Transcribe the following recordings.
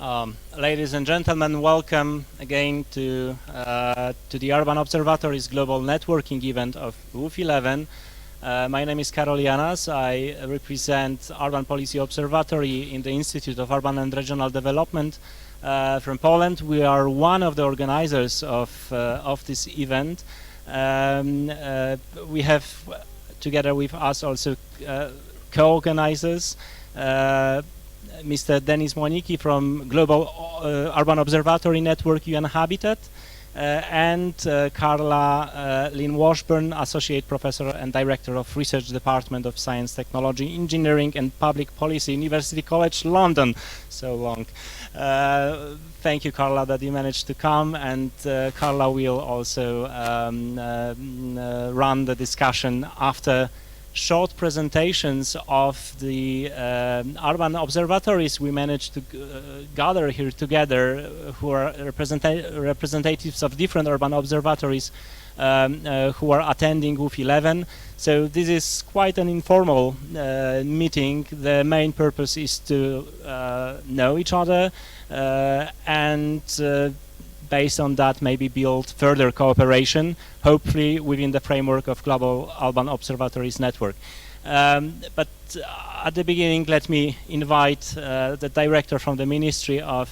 Ladies and gentlemen, welcome again to the Urban Observatories Global Networking event of WUF 11. My name is Karol Janas. I represent Urban Policy Observatory in the Institute of Urban and Regional Development from Poland. We are one of the organizers of this event. We have together with us also co-organizers, Mr. Denis Moniki from Global Urban Observatory Network UN-Habitat, and Carla Lynn Washburn, Associate Professor and Director of Research Department of Science, Technology, Engineering and Public Policy, University College London. So long. Thank you, Carla, that you managed to come, and Carla will also run the discussion after short presentations of the urban observatories we managed to gather here together, who are representatives of different urban observatories who are attending WUF 11. So this is quite an informal meeting. The main purpose is to know each other and based on that maybe build further cooperation, hopefully within the framework of Global Urban Observatories Network. But at the beginning, let me invite the director from the Ministry of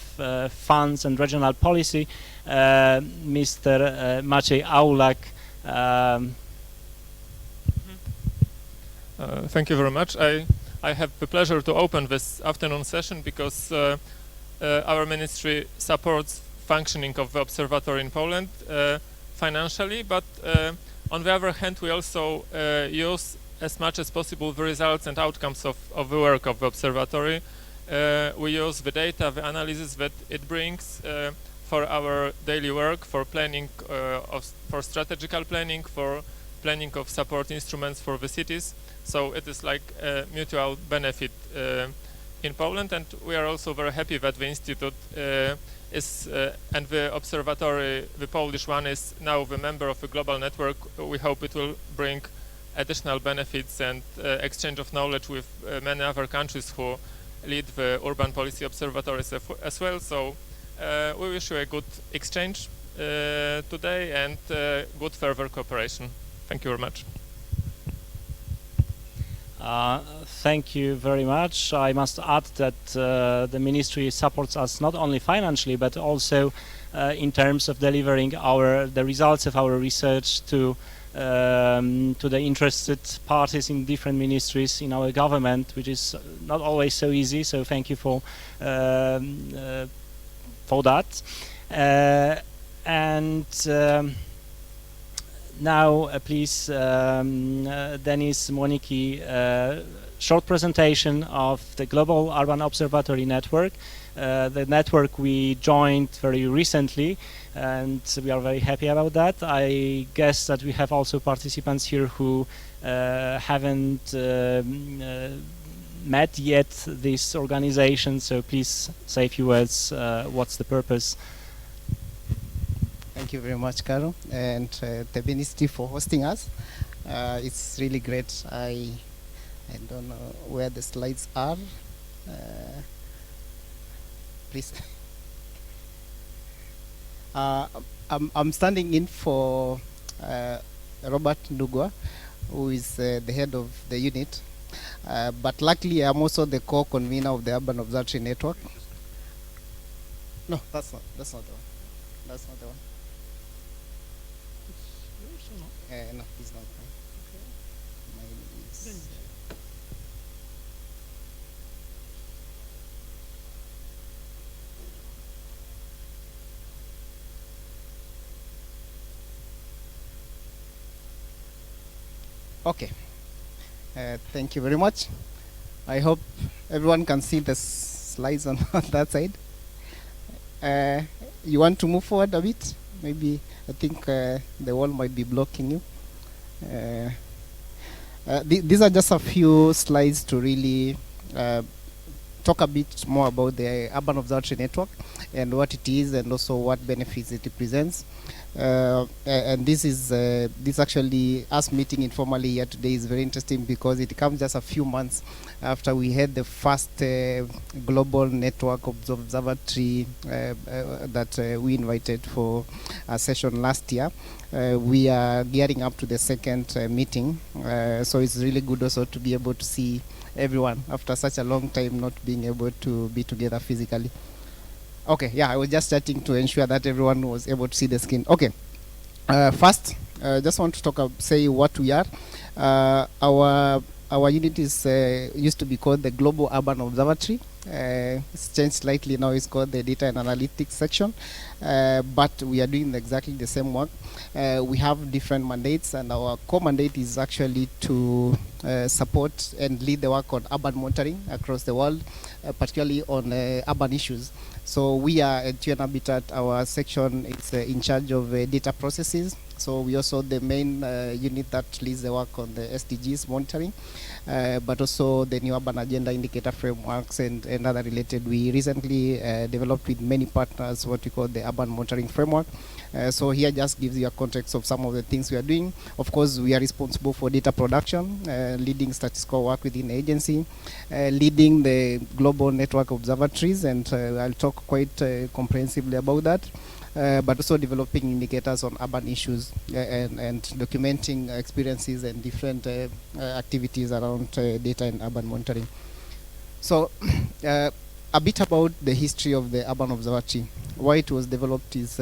Funds and Regional Policy, Mr. Maciej Aulak. Thank you very much. I have the pleasure to open this afternoon session because our ministry supports functioning of the observatory in Poland financially, but on the other hand we also use as much as possible the results and outcomes of the work of the observatory. We use the data, the analysis that it brings for our daily work, for planning, for strategical planning, for planning of support instruments for the cities. So it is like a mutual benefit in Poland, and we are also very happy that the institute and the observatory, the Polish one, is now the member of the global network. We hope it will bring additional benefits and exchange of knowledge with many other countries who lead the urban policy observatories as well. So we wish you a good exchange today and good further cooperation. Thank you very much. Thank you very much. I must add that the ministry supports us not only financially but also in terms of delivering the results of our research to the interested parties in different ministries in our government, which is not always so easy. So thank you for that. Now, please, Denis Moniki, short presentation of the Global Urban Observatory Network. The network we joined very recently, and we are very happy about that. I guess that we have also participants here who haven't met yet this organization, so please say a few words. What's the purpose? Thank you very much, Carol, and the ministry for hosting us. It's really great. I don't know where the slides are. Please. I'm standing in for Robert Ndugwa, who is the head of the unit. But luckily, I'm also the co-convener of the Urban Observatory Network. No, that's not the one. That's not the one. No, he's not. Okay. Mine is. Okay. Thank you very much. I hope everyone can see the slides on that side. You want to move forward a bit? Maybe. I think the wall might be blocking you. These are just a few slides to really talk a bit more about the Urban Observatory Network and what it is and also what benefits it represents. And this is this actually us meeting informally here today is very interesting because it comes just a few months after we had the first global network of observatory that we invited for a session last year. We are gearing up to the second meeting, so it's really good also to be able to see everyone after such a long time not being able to be together physically. Okay, yeah, I was just starting to ensure that everyone was able to see the screen. Okay, first, just want to say what we are. Our unit is used to be called the Global Urban Observatory. It's changed slightly now. It's called the Data and Analytics section, but we are doing exactly the same work. We have different mandates, and our core mandate is actually to support and lead the work on urban monitoring across the world, particularly on urban issues. So we are at UN-Habitat. Our section is in charge of data processes. So we also the main unit that leads the work on the SDGs monitoring, but also the new urban agenda indicator frameworks and other related. We recently developed with many partners what we call the urban monitoring framework. So here just gives you a context of some of the things we are doing. Of course, we are responsible for data production, leading statistical work within the agency, leading the global network observatories, and I'll talk quite comprehensively about that. But also developing indicators on urban issues and documenting experiences and different activities around data and urban monitoring. So a bit about the history of the Urban Observatory. Why it was developed is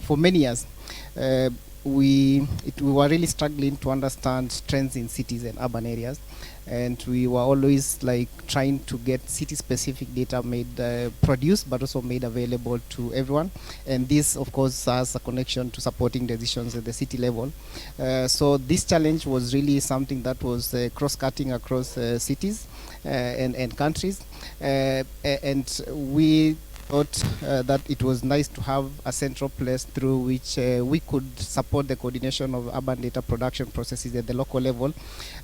for many years we were really struggling to understand trends in cities and urban areas, and we were always like trying to get city-specific data made produced but also made available to everyone, and this of course has a connection to supporting decisions at the city level. So this challenge was really something that was cross-cutting across cities and countries, and we thought that it was nice to have a central place through which we could support the coordination of urban data production processes at the local level,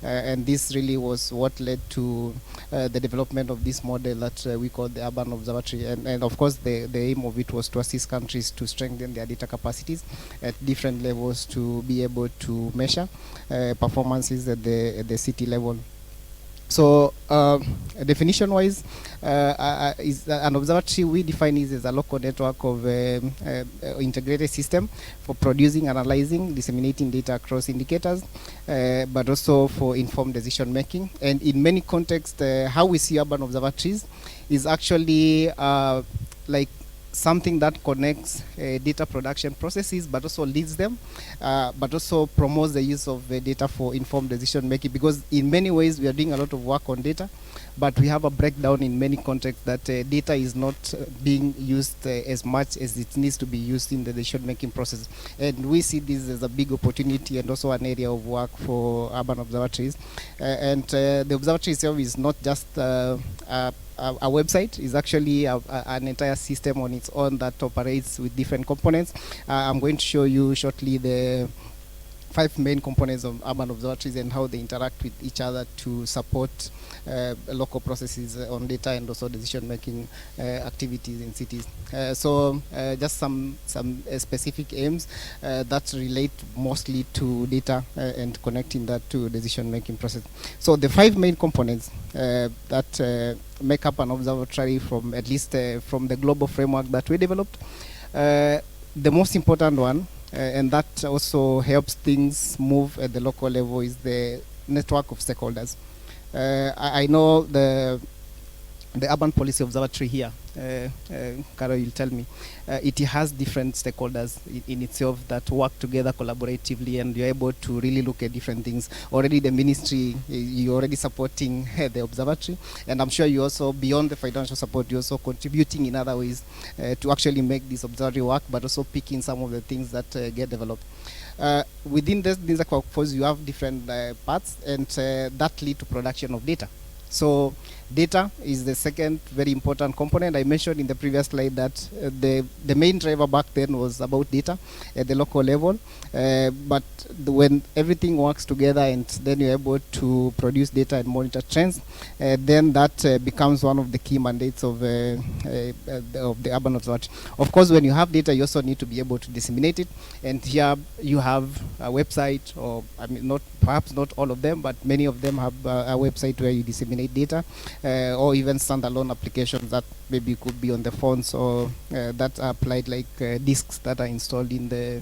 and this really was what led to the development of this model that we call the Urban Observatory, and of course the aim of it was to assist countries to strengthen their data capacities at different levels to be able to measure performances at the city level. So definition-wise, is an observatory we define it as a local network of integrated system for producing, analyzing, disseminating data across indicators, but also for informed decision making. And in many contexts, how we see urban observatories is actually like something that connects data production processes, but also leads them, but also promotes the use of data for informed decision making, because in many ways we are doing a lot of work on data, but we have a breakdown in many contexts that data is not being used as much as it needs to be used in the decision making process. And we see this as a big opportunity and also an area of work for urban observatories. And the observatory itself is not just a website, is actually an entire system on its own that operates with different components. I'm going to show you shortly the 5 main components of urban observatories and how they interact with each other to support local processes on data and also decision-making activities in cities. So just some specific aims that relate mostly to data and connecting that to decision-making process. So the 5 main components that make up an observatory, from at least from the global framework that we developed. The most important one, and that also helps things move at the local level, is the network of stakeholders. I know the Urban Policy Observatory here, Carol, you'll tell me, it has different stakeholders in itself that work together collaboratively, and you're able to really look at different things. Already the ministry, you're already supporting the observatory, and I'm sure you also, beyond the financial support, you're also contributing in other ways to actually make this observatory work, but also picking some of the things that get developed. Within this of course, you have different parts, and that lead to production of data. So Data is the second very important component. I mentioned in the previous slide that the main driver back then was about data at the local level, but when everything works together and then you're able to produce data and monitor trends, then that becomes one of the key mandates of the Urban Observatory. Of course, when you have data, you also need to be able to disseminate it, and here you have a website, or I mean, perhaps not all of them, but many of them have a website where you disseminate data, or even standalone applications that maybe could be on the phones, or that are applied like disks that are installed in the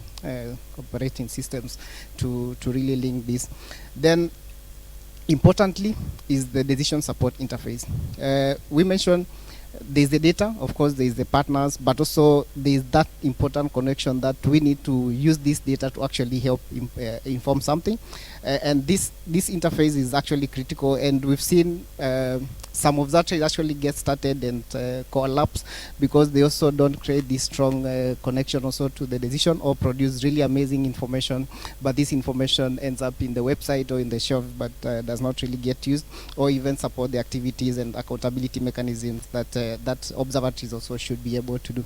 operating systems to really link this. Then importantly is the decision support interface. We mentioned there's the data, of course there's the partners, but also there's that important connection that we need to use this data to actually help inform something, and this interface is actually critical, and we've seen some observatories actually get started and collapse because they also don't create this strong connection also to the decision, or produce really amazing information, but this information ends up in the website or in the shelf, but does not really get used, or even support the activities and accountability mechanisms that that observatories also should be able to do.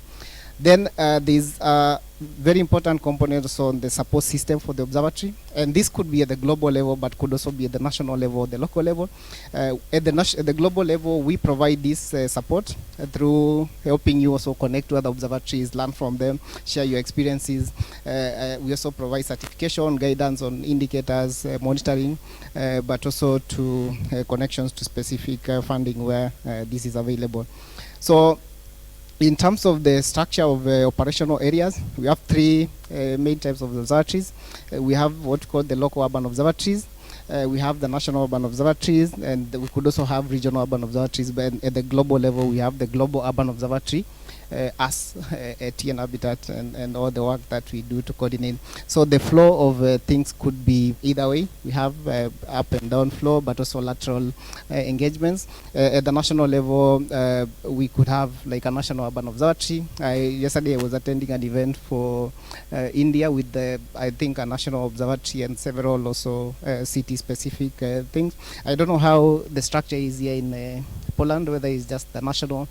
Then there's a very important component also on the support system for the observatory, and this could be at the global level, but could also be at the national level or the local level. At the global level, we provide this support through helping you also connect to other observatories, learn from them, share your experiences. We also provide certification, guidance on indicators, monitoring, but also to connections to specific funding where this is available. So in terms of the structure of operational areas, we have three main types of observatories. We have what we call the local urban observatories. We have the national urban observatories, and we could also have regional urban observatories. But at the global level, we have the global urban observatory, us at Habitat, and all the work that we do to coordinate. So the flow of things could be either way. We have up and down flow, but also lateral engagements. At the national level, we could have like a national urban observatory. Yesterday I was attending an event for India with I think a national observatory and several also city-specific things. I don't know how the structure is here in Poland, whether it's just the national,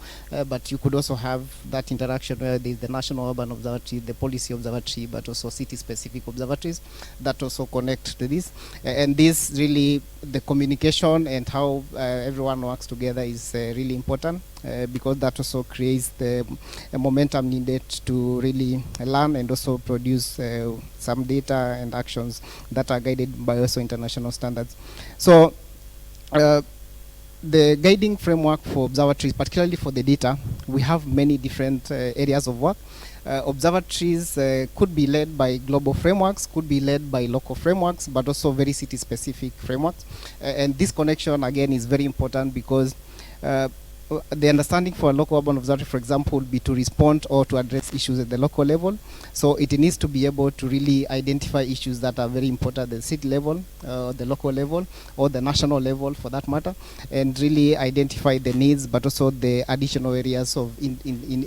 but you could also have that interaction where there's the national urban observatory, the policy observatory, but also city-specific observatories that also connect to this. And this really, the communication and how everyone works together is really important, because that also creates the momentum needed to really learn and also produce some data and actions that are guided by also international standards. So the guiding framework for observatories, particularly for the data, we have many different areas of work. Observatories could be led by global frameworks, could be led by local frameworks, but also very city-specific frameworks. And this connection, again, is very important because the understanding for a local urban observatory, for example, would be to respond or to address issues at the local level. So it needs to be able to really identify issues that are very important at the city level, the local level, or the national level for that matter, and really identify the needs, but also the additional areas of in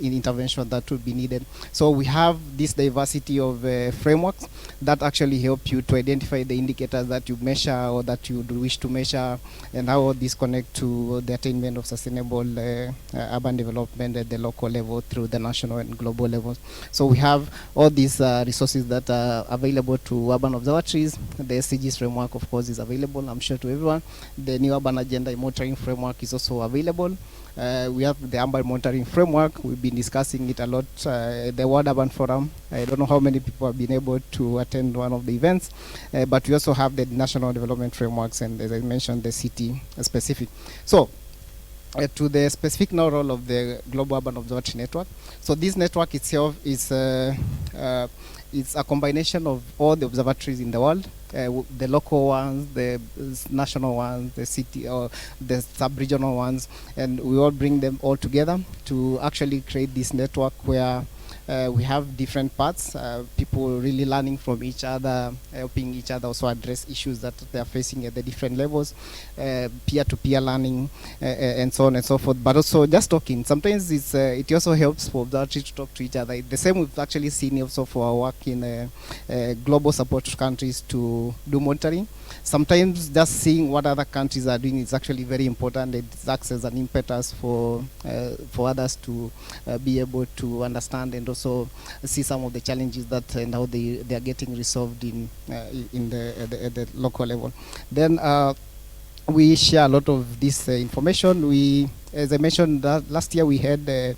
intervention that would be needed. So we have this diversity of frameworks that actually help you to identify the indicators that you measure or that you wish to measure, and how these connect to the attainment of sustainable urban development at the local level through the national and global levels. So we have all these resources that are available to urban observatories. The SDGs framework, of course, is available, I'm sure, to everyone. The new urban agenda monitoring framework is also available. We have the urban monitoring framework. We've been discussing it a lot at the World Urban Forum. I don't know how many people have been able to attend one of the events, but we also have the national development frameworks, and as I mentioned, the city specific. So to the specific now role of the Global Urban Observatory Network. So this network itself is it's a combination of all the observatories in the world, the local ones, the national ones, the city or the sub-regional ones, and we all bring them all together to actually create this network where We have different parts, people really learning from each other, helping each other also address issues that they are facing at the different levels, peer-to-peer learning, and so on and so forth. But also just talking. Sometimes it also helps for observatories to talk to each other. The same we've actually seen also for our work in global support countries to do monitoring. Sometimes just seeing what other countries are doing is actually very important. It acts as an impetus for others to be able to understand and also see some of the challenges that and how they are getting resolved at the local level. Then we share a lot of this information. As I mentioned, last year we had the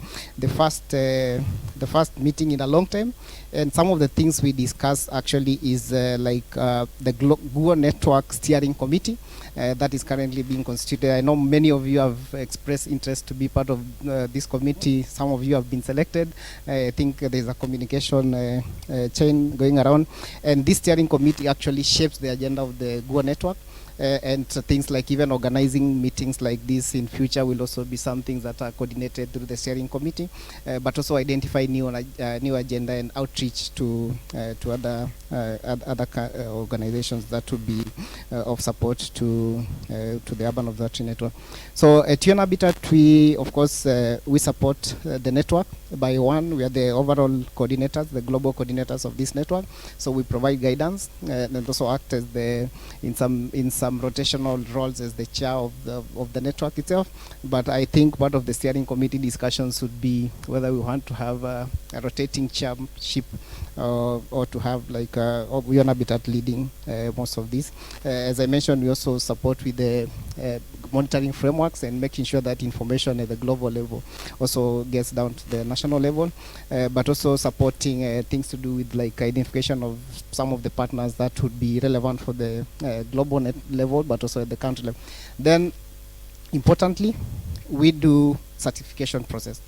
first meeting in a long time, and some of the things we discussed actually is the Google Network Steering Committee that is currently being constituted. I know many of you have expressed interest to be part of this committee. Some of you have been selected. I think there's a communication chain going around, and this steering committee actually shapes the agenda of the Google Network. And things like even organizing meetings like this in future will also be some things that are coordinated through the steering committee, but also identify new agenda and outreach to other organizations that would be of support to the Urban Observatory network. So at UN-Habitat, we of course we support the network. We are the overall coordinators, the global coordinators of this network. So we provide guidance and also act as in some rotational roles as the chair of the network itself. But I think part of the steering committee discussions would be whether we want to have a rotating chairship or to have like UN-Habitat leading most of this. As I mentioned, we also support with the monitoring frameworks and making sure that information at the global level also gets down to the national level, but also supporting things to do with like identification of some of the partners that would be relevant for the global level, but also at the country level. Then, importantly, we do certification process.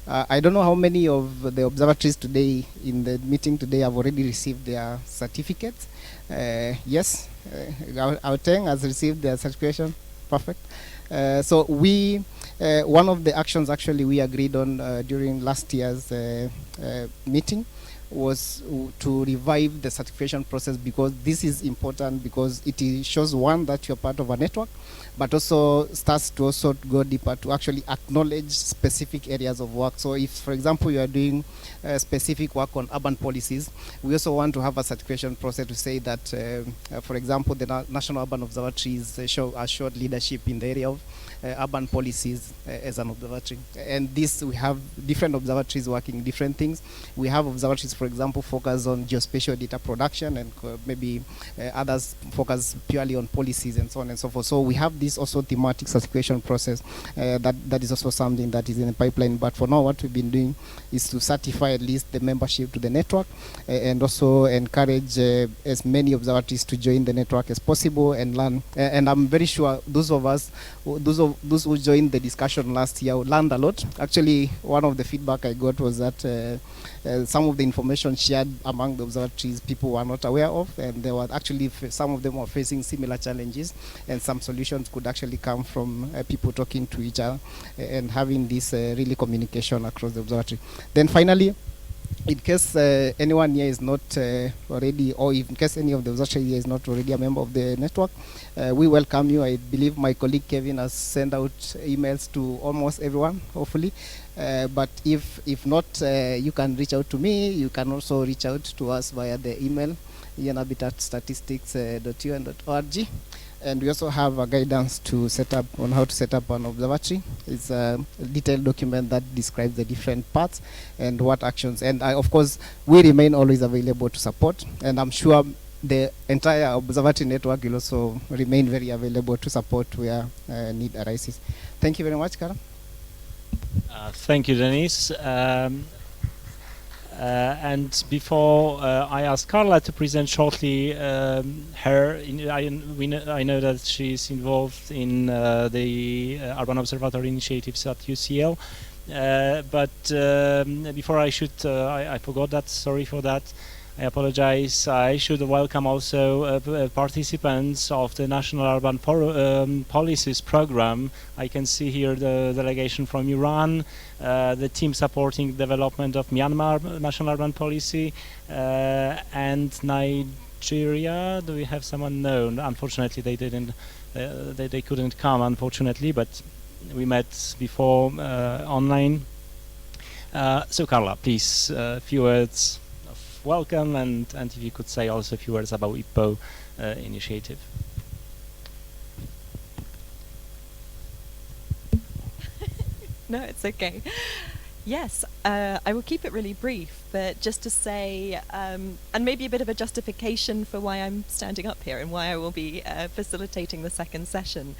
I don't know how many of the observatories today in the meeting today have already received their certificates. Yes, our 10 has received their certification. Perfect. So one of the actions actually we agreed on during last year's meeting was to revive the certification process, because this is important, because it shows one that you're part of a network, but also starts to also go deeper to actually acknowledge specific areas of work. So if, for example, you are doing specific work on urban policies, we also want to have a certification process to say that, for example, the National Urban Observatories assured leadership in the area of urban policies as an observatory. And this, we have different observatories working different things. We have observatories, for example, focus on geospatial data production, and maybe others focus purely on policies and so on and so forth. So we have this also thematic certification process that is also something that is in the pipeline. But for now, what we've been doing is to certify at least the membership to the network, and also encourage as many observatories to join the network as possible and learn. And I'm very sure those who joined the discussion last year learned a lot. Actually, one of the feedback I got was that some of the information shared among the observatories people were not aware of, and there were actually some of them were facing similar challenges, and some solutions could actually come from people talking to each other and having this really communication across the observatory. Then finally, in case anyone here is not already, or in case any of the observatory here is not already a member of the network, we welcome you. I believe my colleague Kevin has sent out emails to almost everyone, hopefully. But if not, you can reach out to me. You can also reach out to us via the email, unhabitatstatistics.un.org. And we also have a guidance to set up on how to set up an observatory. It's a detailed document that describes the different parts and what actions. And of course, we remain always available to support. And I'm sure the entire observatory network will also remain very available to support where need arises. Thank you very much, Kara. Thank you, Denise. And before I ask Carla to present shortly I know that she's involved in the Urban Observatory initiatives at UCL. But before I forgot that, sorry for that. I apologize. I should welcome also participants of the National Urban Policies Program. I can see here the delegation from Iran, the team supporting development of Myanmar National Urban Policy, and Nigeria. Do we have someone? No, unfortunately they didn't. They couldn't come, unfortunately, but we met before online. So Carla, please, a few words of welcome, and if you could say also a few words about IPPO initiative. No, it's okay. Yes, I will keep it really brief, but just to say, and maybe a bit of a justification for why I'm standing up here and why I will be facilitating the second session.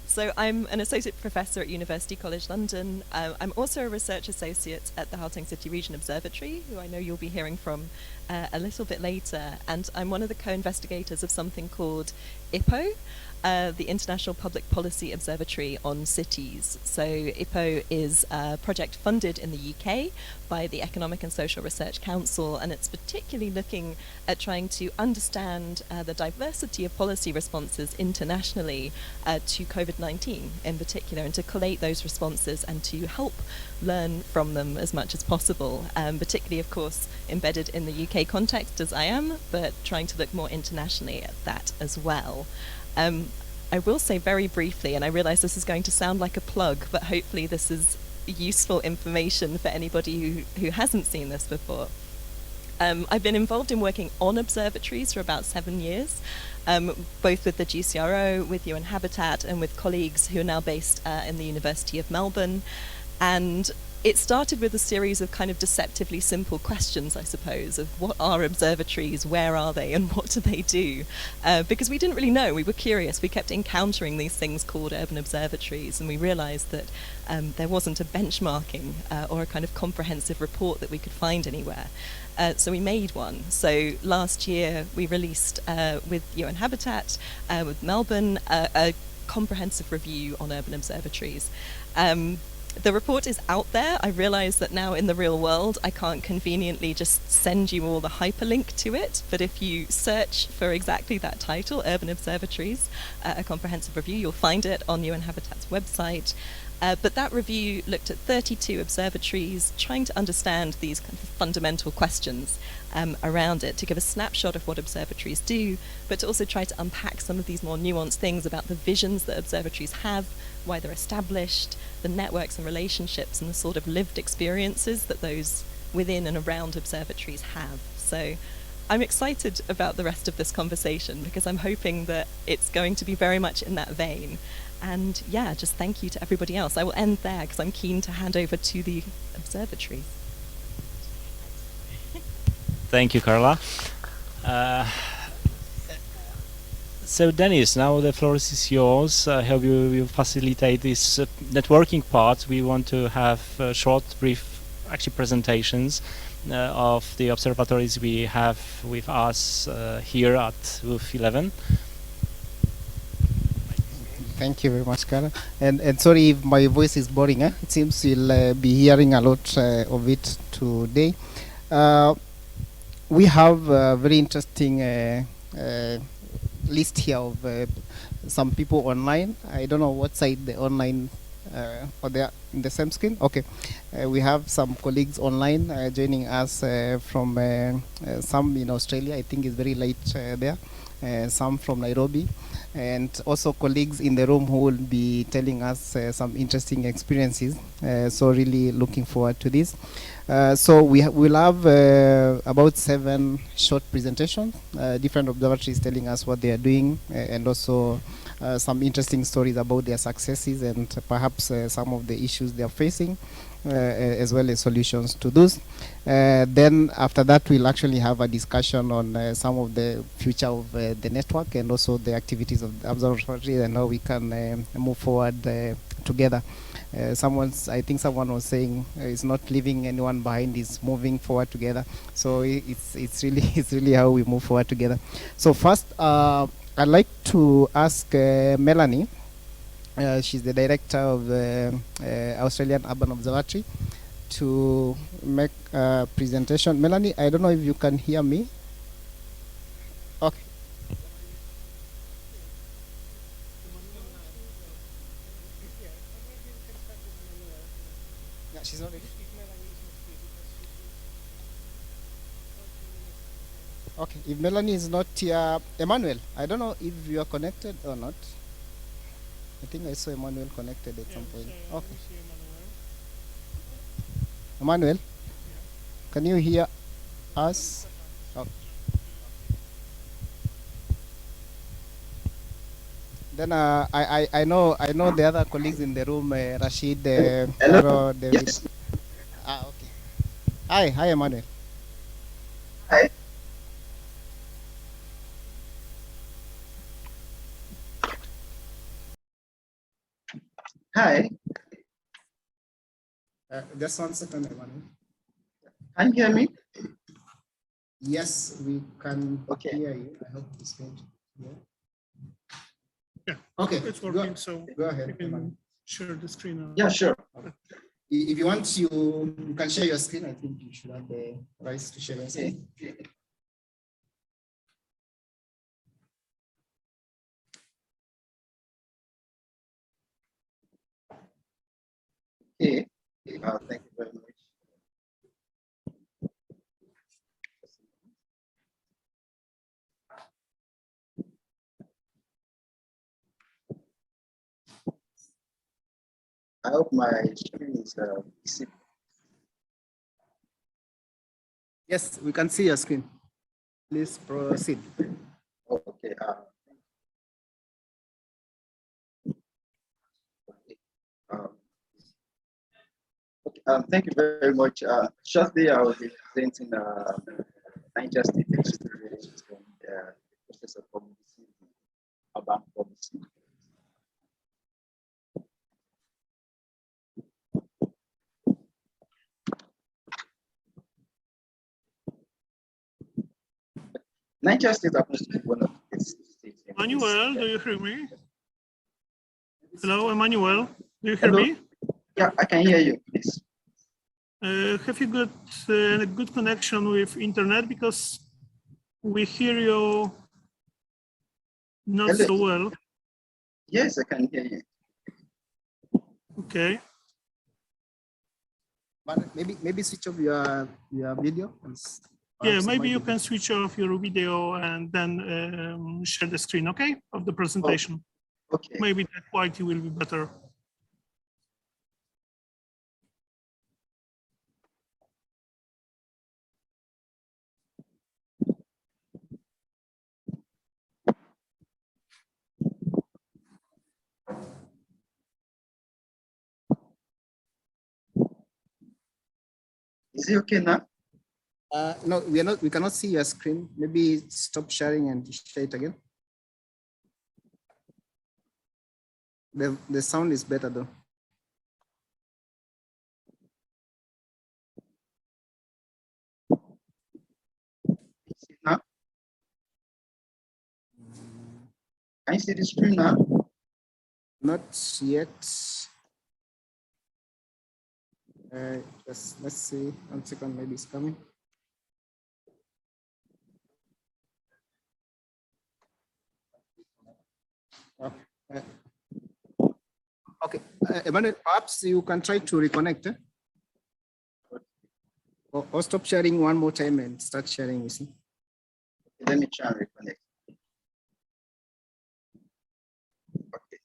So I'm an associate professor at University College London. I'm also a research associate at the Gauteng City Region Observatory, who I know you'll be hearing from a little bit later. And I'm one of the co-investigators of something called IPPO, the International Public Policy Observatory on Cities. So IPPO is a project funded in the UK by the Economic and Social Research Council, and it's particularly looking at trying to understand the diversity of policy responses internationally to COVID-19 in particular, and to collate those responses and to help learn from them as much as possible, particularly, of course, embedded in the UK context as I am, but trying to look more internationally at that as well. I will say very briefly, and I realize this is going to sound like a plug, but hopefully this is useful information for anybody who hasn't seen this before. I've been involved in working on observatories for about 7 years, both with the GCRO, with UN-Habitat, and with colleagues who are now based in the University of Melbourne. And it started with a series of kind of deceptively simple questions, I suppose, of what are observatories, where are they, and what do they do? Because we didn't really know, we were curious, we kept encountering these things called urban observatories, and we realized that there wasn't a benchmarking or a kind of comprehensive report that we could find anywhere. So we made one. So last year we released with UN-Habitat, with Melbourne, a comprehensive review on urban observatories. The report is out there. I realize that now in the real world I can't conveniently just send you all the hyperlink to it, but if you search for exactly that title, Urban Observatories, a comprehensive review, you'll find it on UN-Habitat's website. But that review looked at 32 observatories, trying to understand these kind of fundamental questions around it, to give a snapshot of what observatories do, but to also try to unpack some of these more nuanced things about the visions that observatories have, why they're established, the networks and relationships, and the sort of lived experiences that those within and around observatories have. So I'm excited about the rest of this conversation because I'm hoping that it's going to be very much in that vein. And yeah, just thank you to everybody else. I will end there because I'm keen to hand over to the observatories. Thank you, Carla. So Dennis, now the floor is yours. I hope you will facilitate this networking part. We want to have short, brief, actually presentations of the observatories we have with us here at Booth 11. Thank you very much, Carla. And sorry if my voice is boring. It seems you'll be hearing a lot of it today. We have a very interesting list here of some people online. I don't know what side the online or they are in the same screen. Okay, we have some colleagues online joining us from some in Australia. I think it's very late there. Some from Nairobi, and also colleagues in the room who will be telling us some interesting experiences. So really looking forward to this. So we'll have about 7 short presentations, different observatories telling us what they are doing, and also some interesting stories about their successes and perhaps some of the issues they are facing, as well as solutions to those. Then after that we'll actually have a discussion on some of the future of the network and also the activities of the observatory and how we can move forward together. I think someone was saying it's not leaving anyone behind, it's moving forward together. So it's really how we move forward together. So first I'd like to ask Melanie. She's the director of the Australian Urban Observatory, to make a presentation. Melanie, I don't know if you can hear me. Okay, if Melanie is not here, Emmanuel, I don't know if you are connected or not. I think I saw Emmanuel connected at some point. Okay. Emmanuel, can you hear us? Okay. Then I know the other colleagues in the room, Rashid, Hello? Caro, David. Yes. Okay. Hi, Emmanuel. Hi. Hi. Just 1 second, Emmanuel. Can you hear me? Yes, we can Okay. hear you. I hope it's good. Yeah. Okay. It's working, so Go ahead. you can share the screen. Yeah, sure. If you want, you can share your screen. I think you should have the rights to share your screen. Okay. Thank you very much. I hope my screen is visible. Yes, we can see your screen. Please proceed. Okay. Thank you very much. Shortly, I will be presenting Niger State experience from the process of publicity, urban policy. Niger State happens to be one of the states. Emmanuel, do you hear me? Hello, Emmanuel, do you hear Hello? me? Yeah, I can hear you, please. Have you got a good connection with internet? Because we hear you not Hello? so well. Yes, I can hear you. Okay. But maybe switch off your video. Yeah, maybe you can switch off your video and then share the screen, okay, of the presentation. Okay. Maybe the quality will be better. Is it okay now? No, we are not. We cannot see your screen. Maybe stop sharing and share it again. The sound is better though. Is it now? Can you see the screen now? Not yet. Let's see. 1 second. Maybe it's coming. Okay, Emmanuel, perhaps you can try to reconnect. Or stop sharing one more time and start sharing. You see. Let me try and reconnect. Okay.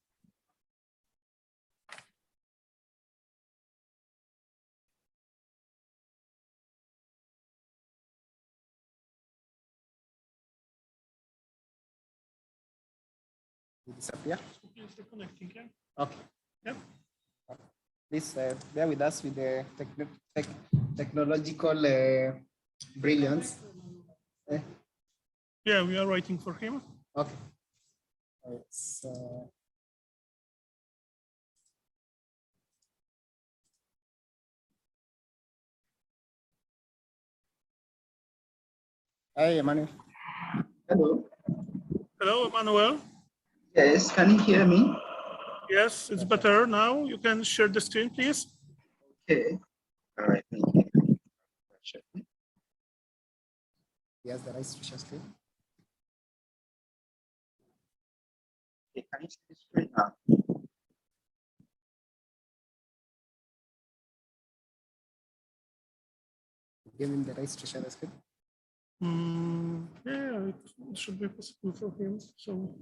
Disappear. Please reconnecting, yeah? Okay. Yep. Please bear with us with the technological brilliance. Yeah, we are waiting for him. Okay. It's, Hi, Emmanuel. Hello. Hello, Emmanuel. Yes, can you hear me? Yes, it's better now. You can share the screen, please. Okay. All right. Thank you. Sure. Yes, the rights to share screen. Okay, can you see the screen now? Give him the rights to share the screen. Yeah, it should be possible for him. So.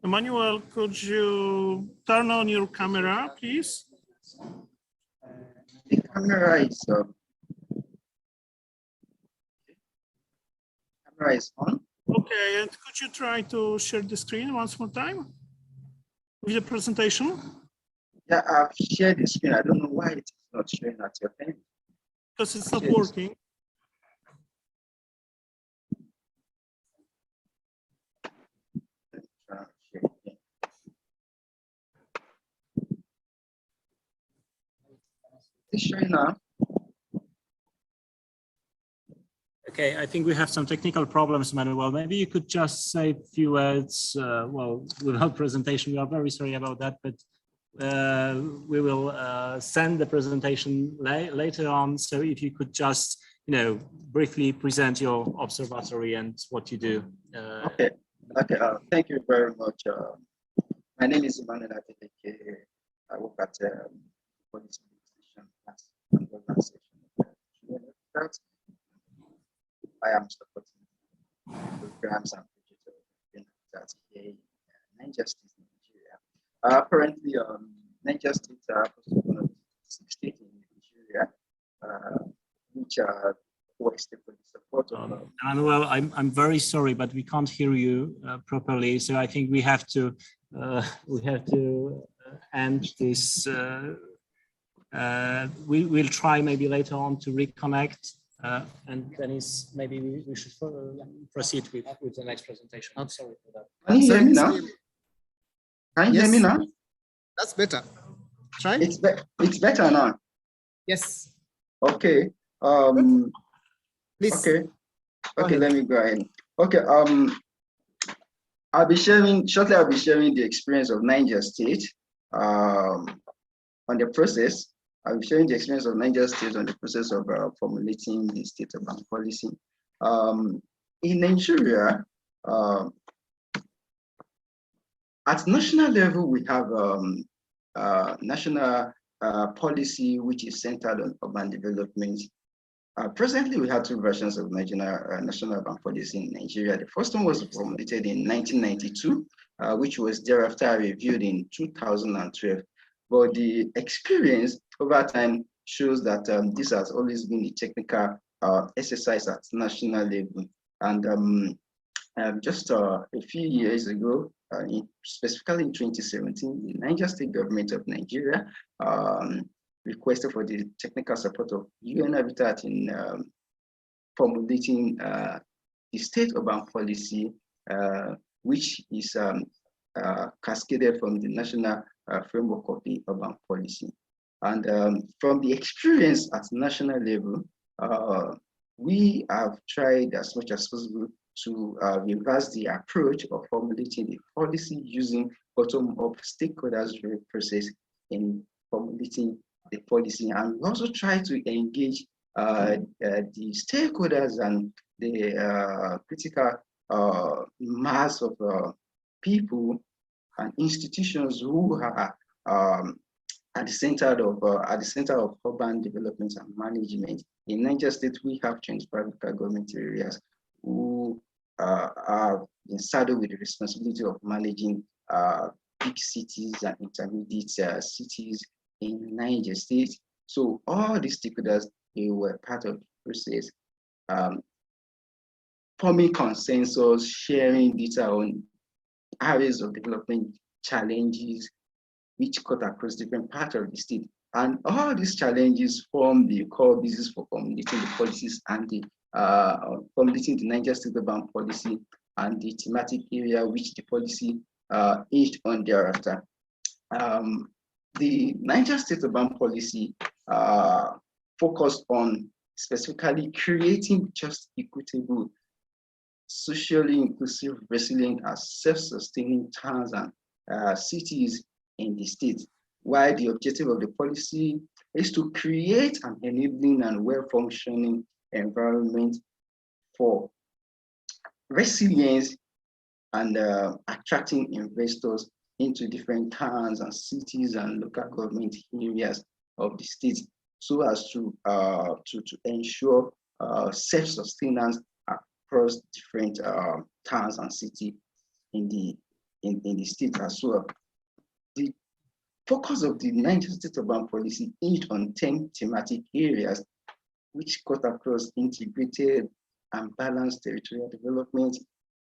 Emmanuel, could you turn on your camera, please? The camera is on. Okay, and could you try to share the screen once more time with the presentation? Yeah, I've shared the screen. I don't know why it's not showing at your end. Because it's not working. It's showing now. Okay, I think we have some technical problems, Manuel. Maybe you could just say a few words, well, without presentation. We are very sorry about that, but we will send the presentation later on. So if you could just, briefly present your observatory and what you do. Okay. Thank you very much. My name is Emmanuel. I work at police station as an organization. I am supporting programs and projects in Niger State, Nigeria. Currently, Niger State are one of the 6 states in Nigeria, which are poised for the support of. Manuel, I'm very sorry, but we can't hear you properly. So I think we have to end this. We'll try maybe later on to reconnect. And Dennis, maybe we should proceed with the next presentation. I'm sorry for that. Can you hear me now? Can you hear me now? That's better. Try. It's better now. Yes. Okay. Please. Okay. Okay. Let me go ahead. Okay. I'll be sharing the experience of Niger State on the process. I'll be sharing the experience of Niger State on the process of formulating the state urban policy. In Nigeria, at national level, we have national policy which is centered on urban development. Presently, we have 2 versions of national urban policy in Nigeria. The first one was formulated in 1992, which was thereafter reviewed in 2012. But the experience over time shows that this has always been a technical exercise at national level. And just a few years ago, specifically in 2017, the Niger State government of Nigeria requested for the technical support of UN-Habitat in formulating the state urban policy, which is cascaded from the national framework of the urban policy. And from the experience at national level, we have tried as much as possible to reverse the approach of formulating the policy using bottom-up stakeholders process in formulating the policy, and we also try to engage the stakeholders and the critical mass of people and institutions who are at the center of urban development and management. In Niger State, we have 25 local government areas who are been saddled with the responsibility of managing big cities and intermediate cities in Niger State. So all these stakeholders, they were part of the process, forming consensus, sharing data on areas of development challenges which cut across different parts of the state. And all these challenges form the core basis for formulating the policies and the formulating the Niger State urban policy and the thematic area which the policy hinged on thereafter. The Niger State urban policy focused on specifically creating just, equitable, socially inclusive, resilient, and self-sustaining towns and cities in the state, while the objective of the policy is to create an enabling and well-functioning environment for resilience and attracting investors into different towns and cities and local government areas of the state. so as to ensure self-sustenance across different towns and cities in the state as well. The focus of the Niger State Urban Policy hinged on 10 thematic areas which cut across integrated and balanced territorial development,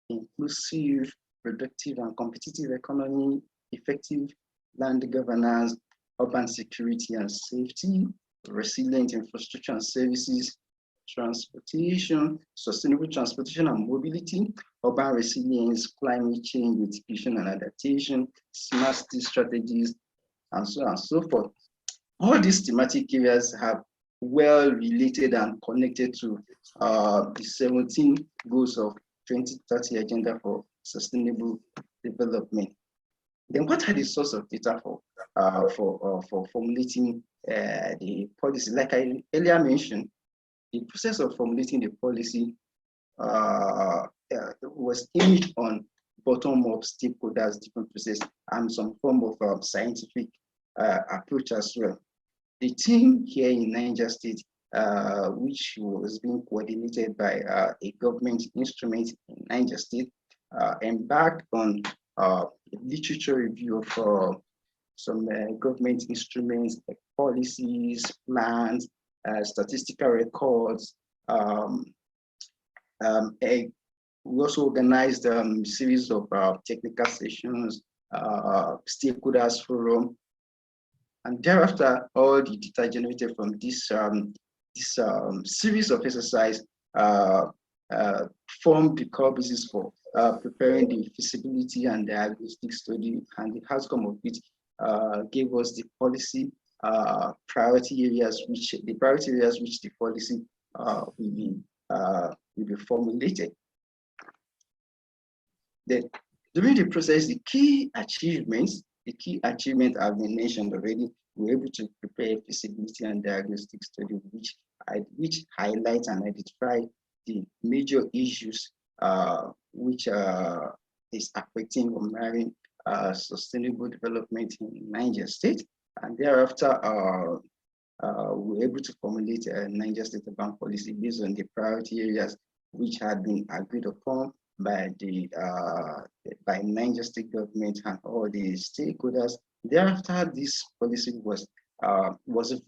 inclusive, productive and competitive economy, effective land governance, urban security and safety, resilient infrastructure and services, transportation, sustainable transportation and mobility, urban resilience, climate change, mitigation and adaptation, smart city strategies, and so on and so forth. All these thematic areas have well related and connected to the 17 goals of 2030 Agenda for Sustainable Development. Then what are the source of data for formulating the policy? Like I earlier mentioned, the process of formulating the policy was hinged on bottom-up stakeholders, different process, and some form of scientific approach as well. The team here in Niger State, which was being coordinated by a government instrument in Niger State, embarked on literature review of some government instruments, like policies, plans, statistical records. We also organized a series of technical sessions, stakeholders forum, and thereafter, all the data generated from this series of exercise formed the core basis for preparing the feasibility and diagnostic study, and the outcome of it gave us the policy priority areas, which the policy will be formulated. Then, during the process, the key achievements have been mentioned already. We were able to prepare a feasibility and diagnostic study which highlights and identify the major issues which is affecting or marring sustainable development in Niger State. And thereafter, we were able to formulate a Niger State urban policy based on the priority areas which had been agreed upon by the Niger State government and all the stakeholders. Thereafter, this policy was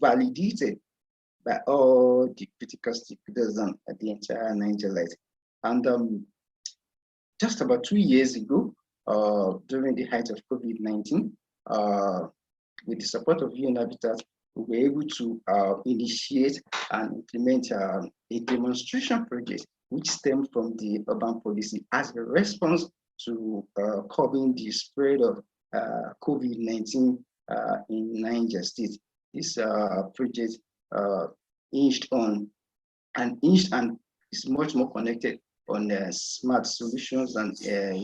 validated by all the critical stakeholders and the entire Nigerite. And just about 2 years ago, during the height of COVID-19, with the support of UN-Habitat, we were able to initiate and implement a demonstration project which stemmed from the urban policy as a response to curbing the spread of COVID-19 in Niger State. This project hinged and is much more connected on smart solutions and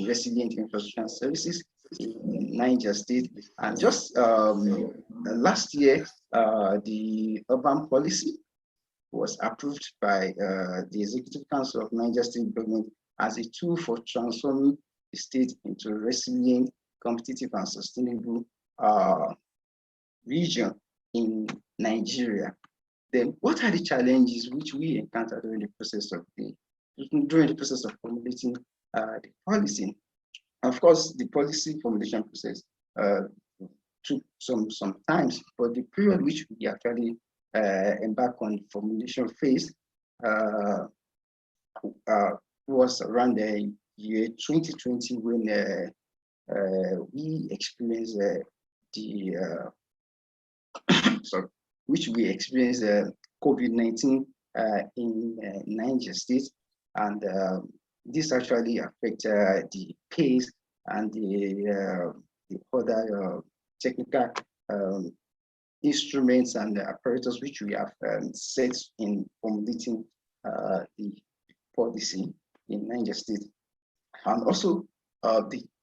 resilient infrastructure and services in Niger State. And just last year, the urban policy was approved by the Executive Council of Niger State Government as a tool for transforming the state into a resilient, competitive, and sustainable region in Nigeria. Then, what are the challenges which we encountered during the process of formulating the policy? Of course, the policy formulation process took some time, but the period which we actually embark on the formulation phase was around the year 2020 when we experienced COVID-19 in Niger State, and this actually affected the pace and the other technical instruments and apparatus which we have set in formulating the policy in Niger State. And also,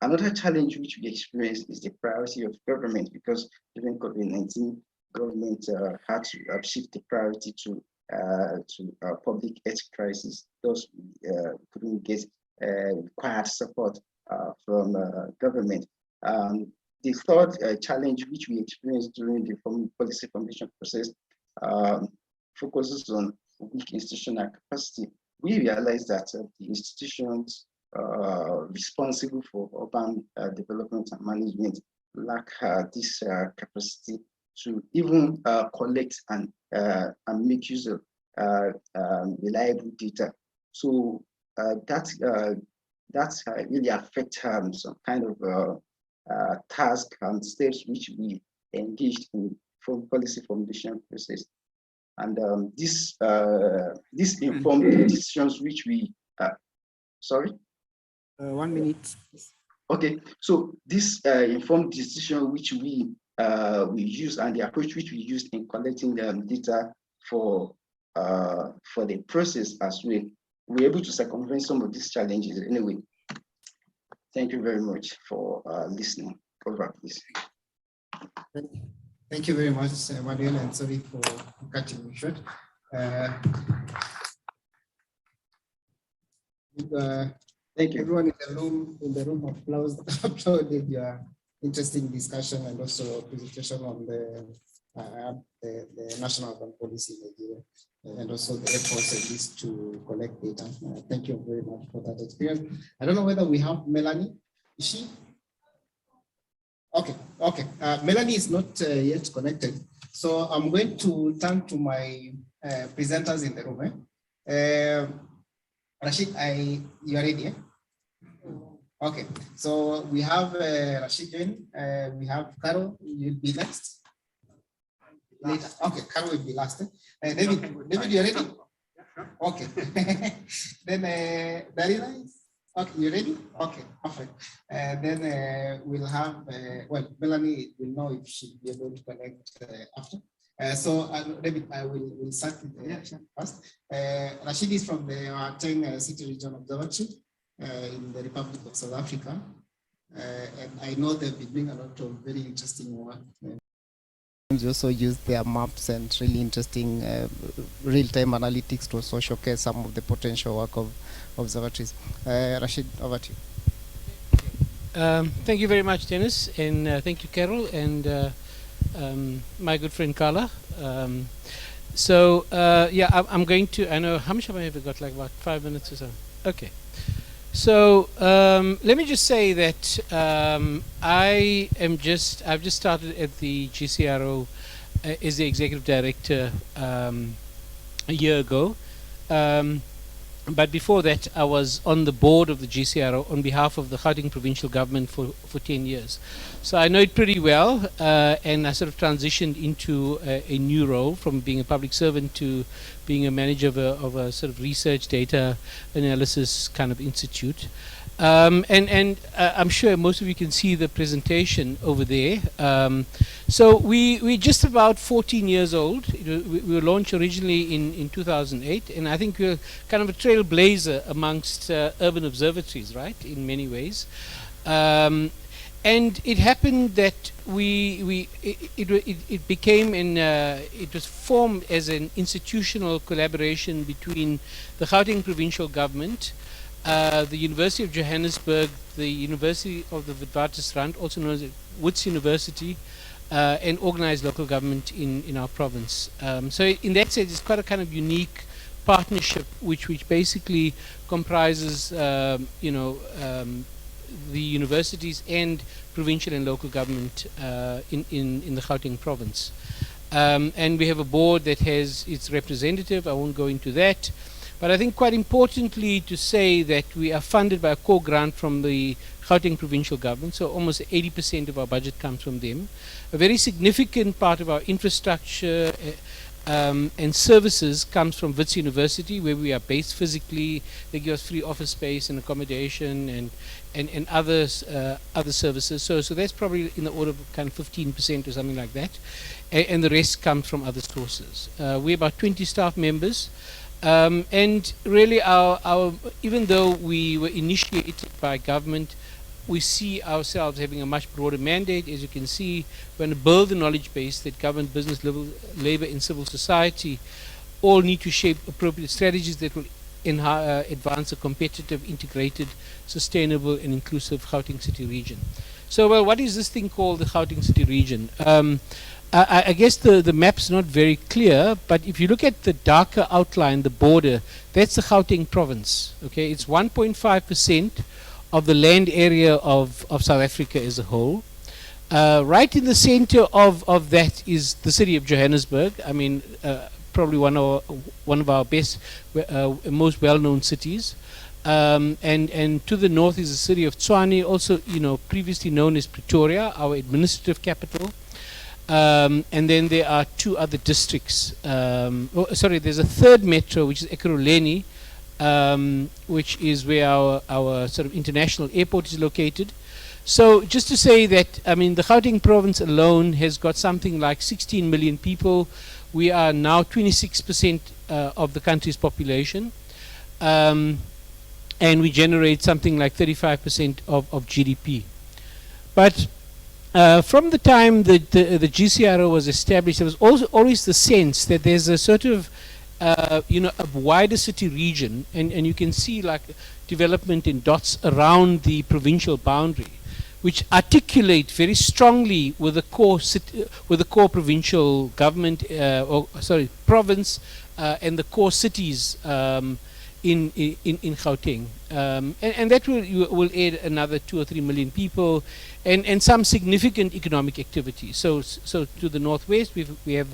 another challenge which we experienced is the priority of government, because during COVID-19, government had to shift the priority to public health crisis. Thus, we couldn't get required support from government. The third challenge which we experienced during the policy formulation process focuses on weak institutional capacity, we realize that the institutions responsible for urban development and management lack this capacity to even collect and make use of reliable data. So that really affects some kind of task and steps which we engaged in from policy formulation process. And this informed the decisions which we, sorry? 1 minute. Okay, so this informed decision which we use and the approach which we used in collecting data for the process as well. We're able to circumvent some of these challenges anyway. Thank you very much for listening. Over, please. Thank you very much, Manuel, and sorry for cutting me short. Thank you, everyone in the room applauded your interesting discussion and also presentation on the national urban policy in Nigeria, and also the efforts at least to collect data. Thank you very much for that experience. I don't know whether we have Melanie. Is she? Okay. Melanie is not yet connected. So I'm going to turn to my presenters in the room. Rashid, you are ready? Okay, so we have Rashid Jain, we have Carol, you'll be next. Later. Okay, Carol will be last. David, you are ready? Okay. Then Darina, okay, you ready? Okay, perfect. Then we'll have, well, Melanie will know if she'll be able to connect after. So David, I will start with first. Rashid is from the City360 Observatory in the Republic of South Africa. And I know they've been doing a lot of very interesting work. We also use their maps and really interesting real-time analytics to also showcase some of the potential work of observatories. Rashid, over to you. Thank you very much, Dennis, and thank you, Carol, and my good friend Carla. Yeah, I'm going to, I know, how much have I ever got, like about 5 minutes or so? Okay. So let me just say that I've just started at the GCRO as the executive director a year ago. But before that, I was on the board of the GCRO on behalf of the Gauteng provincial government for 10 years. So I know it pretty well, and I sort of transitioned into a new role from being a public servant to being a manager of a sort of research data analysis kind of institute. I'm sure most of you can see the presentation over there. So we're just about 14 years old. We were launched originally in 2008, and I think we're kind of a trailblazer amongst urban observatories, right, in many ways. And it happened that it became it was formed as an institutional collaboration between the Gauteng provincial government, the University of Johannesburg, the University of the Witwatersrand, also known as Wits University, and organized local government in our province. So in that sense, it's quite a kind of unique partnership, which basically comprises, the universities and provincial and local government in the Gauteng province. And we have a board that has its representative. I won't go into that. But I think quite importantly to say that we are funded by a core grant from the Gauteng provincial government, so almost 80% of our budget comes from them. A very significant part of our infrastructure and services comes from Wits University, where we are based physically. They give us free office space and accommodation and other services. So that's probably in the order of kind of 15% or something like that. And the rest comes from other sources. We're about 20 staff members. And really our even though we were initiated by government, we see ourselves having a much broader mandate. As you can see, we're going to build the knowledge base that government, business, labor and civil society all need to shape appropriate strategies that will advance a competitive, integrated, sustainable and inclusive Gauteng City region. So, well, what is this thing called the Gauteng City region? I guess the map's not very clear, but if you look at the darker outline, the border, that's the Gauteng province. Okay, it's 1.5% of the land area of South Africa as a whole. Right in the center of that is the city of Johannesburg. I mean, probably one of our best, most well-known cities. And to the north is the city of Tshwane, also, you know, previously known as Pretoria, our administrative capital. And then there are two other districts. There's a third metro, which is Ekurhuleni, which is where our sort of international airport is located. So just to say that, I mean, the Gauteng province alone has got something like 16 million people. We are now 26% of the country's population. And we generate something like 35% of GDP. But from the time that the GCRO was established, there was also always the sense that there's a sort of, a wider city region, and you can see like development in dots around the provincial boundary, which articulate very strongly with the core city, with the core provincial government, province, and the core cities in Gauteng, and that will add another 2 or 3 million people, and some significant economic activity. So to the northwest we have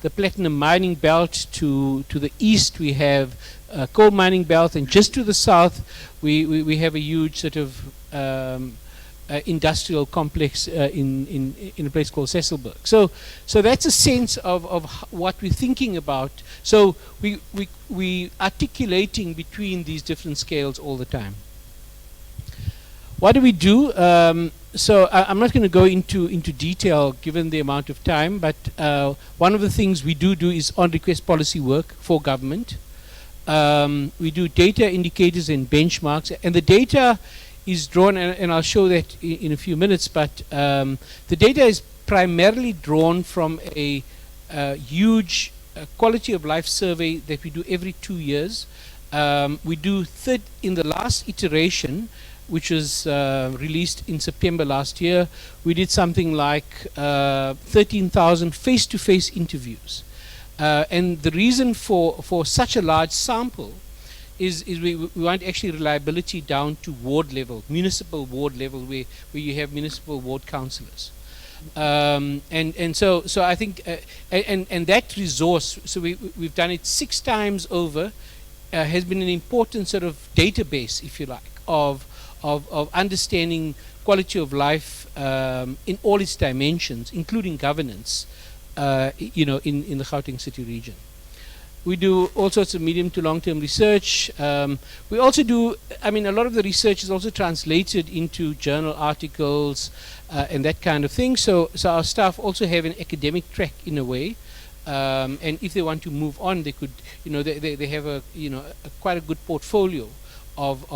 the platinum mining belt. To the east we have coal mining belt, and just to the south we have a huge sort of industrial complex in a place called Cecilburg. So that's a sense of what we're thinking about. So we articulating between these different scales all the time. What do we do? So I'm not going to go into detail given the amount of time, but one of the things we do is on-request policy work for government. We do data indicators and benchmarks, and the data is drawn, and I'll show that in a few minutes, but the data is primarily drawn from a huge quality of life survey that we do every 2 years. We do in the last iteration, which was released in September last year, we did something like 13,000 face-to-face interviews. And the reason for such a large sample is we want actually reliability down to ward level, municipal ward level, where you have municipal ward councillors. And so I think, and that resource, so we've done it 6 times over, has been an important sort of database, if you like, of understanding quality of life in all its dimensions, including governance, in the Gauteng city region. We do all sorts of medium to long-term research. We also do, a lot of the research is also translated into journal articles and that kind of thing. So our staff also have an academic track in a way. And if they want to move on, they could, they have quite a good portfolio of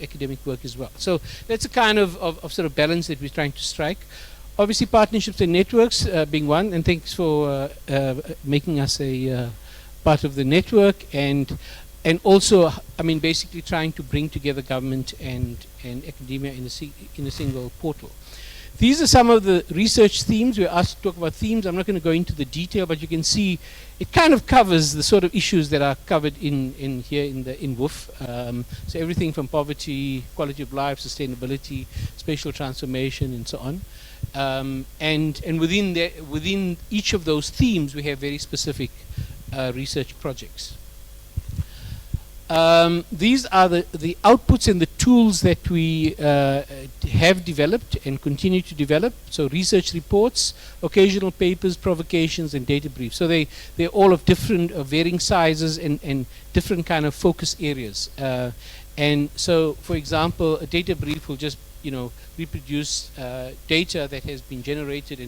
academic work as well. So that's a kind of sort of balance that we're trying to strike. Obviously, partnerships and networks being one, and thanks for making us a part of the network, and also, basically trying to bring together government and academia in a single portal. These are some of the research themes. We're asked to talk about themes. I'm not going to go into the detail, but you can see it kind of covers the sort of issues that are covered in here in WOOF. So everything from poverty, quality of life, sustainability, spatial transformation, and so on. And within each of those themes, we have very specific research projects. These are the outputs and the tools that we have developed and continue to develop. So research reports, occasional papers, provocations, and data briefs. So they're all of different, varying sizes and different kind of focus areas. And so, for example, a data brief will just reproduce data that has been generated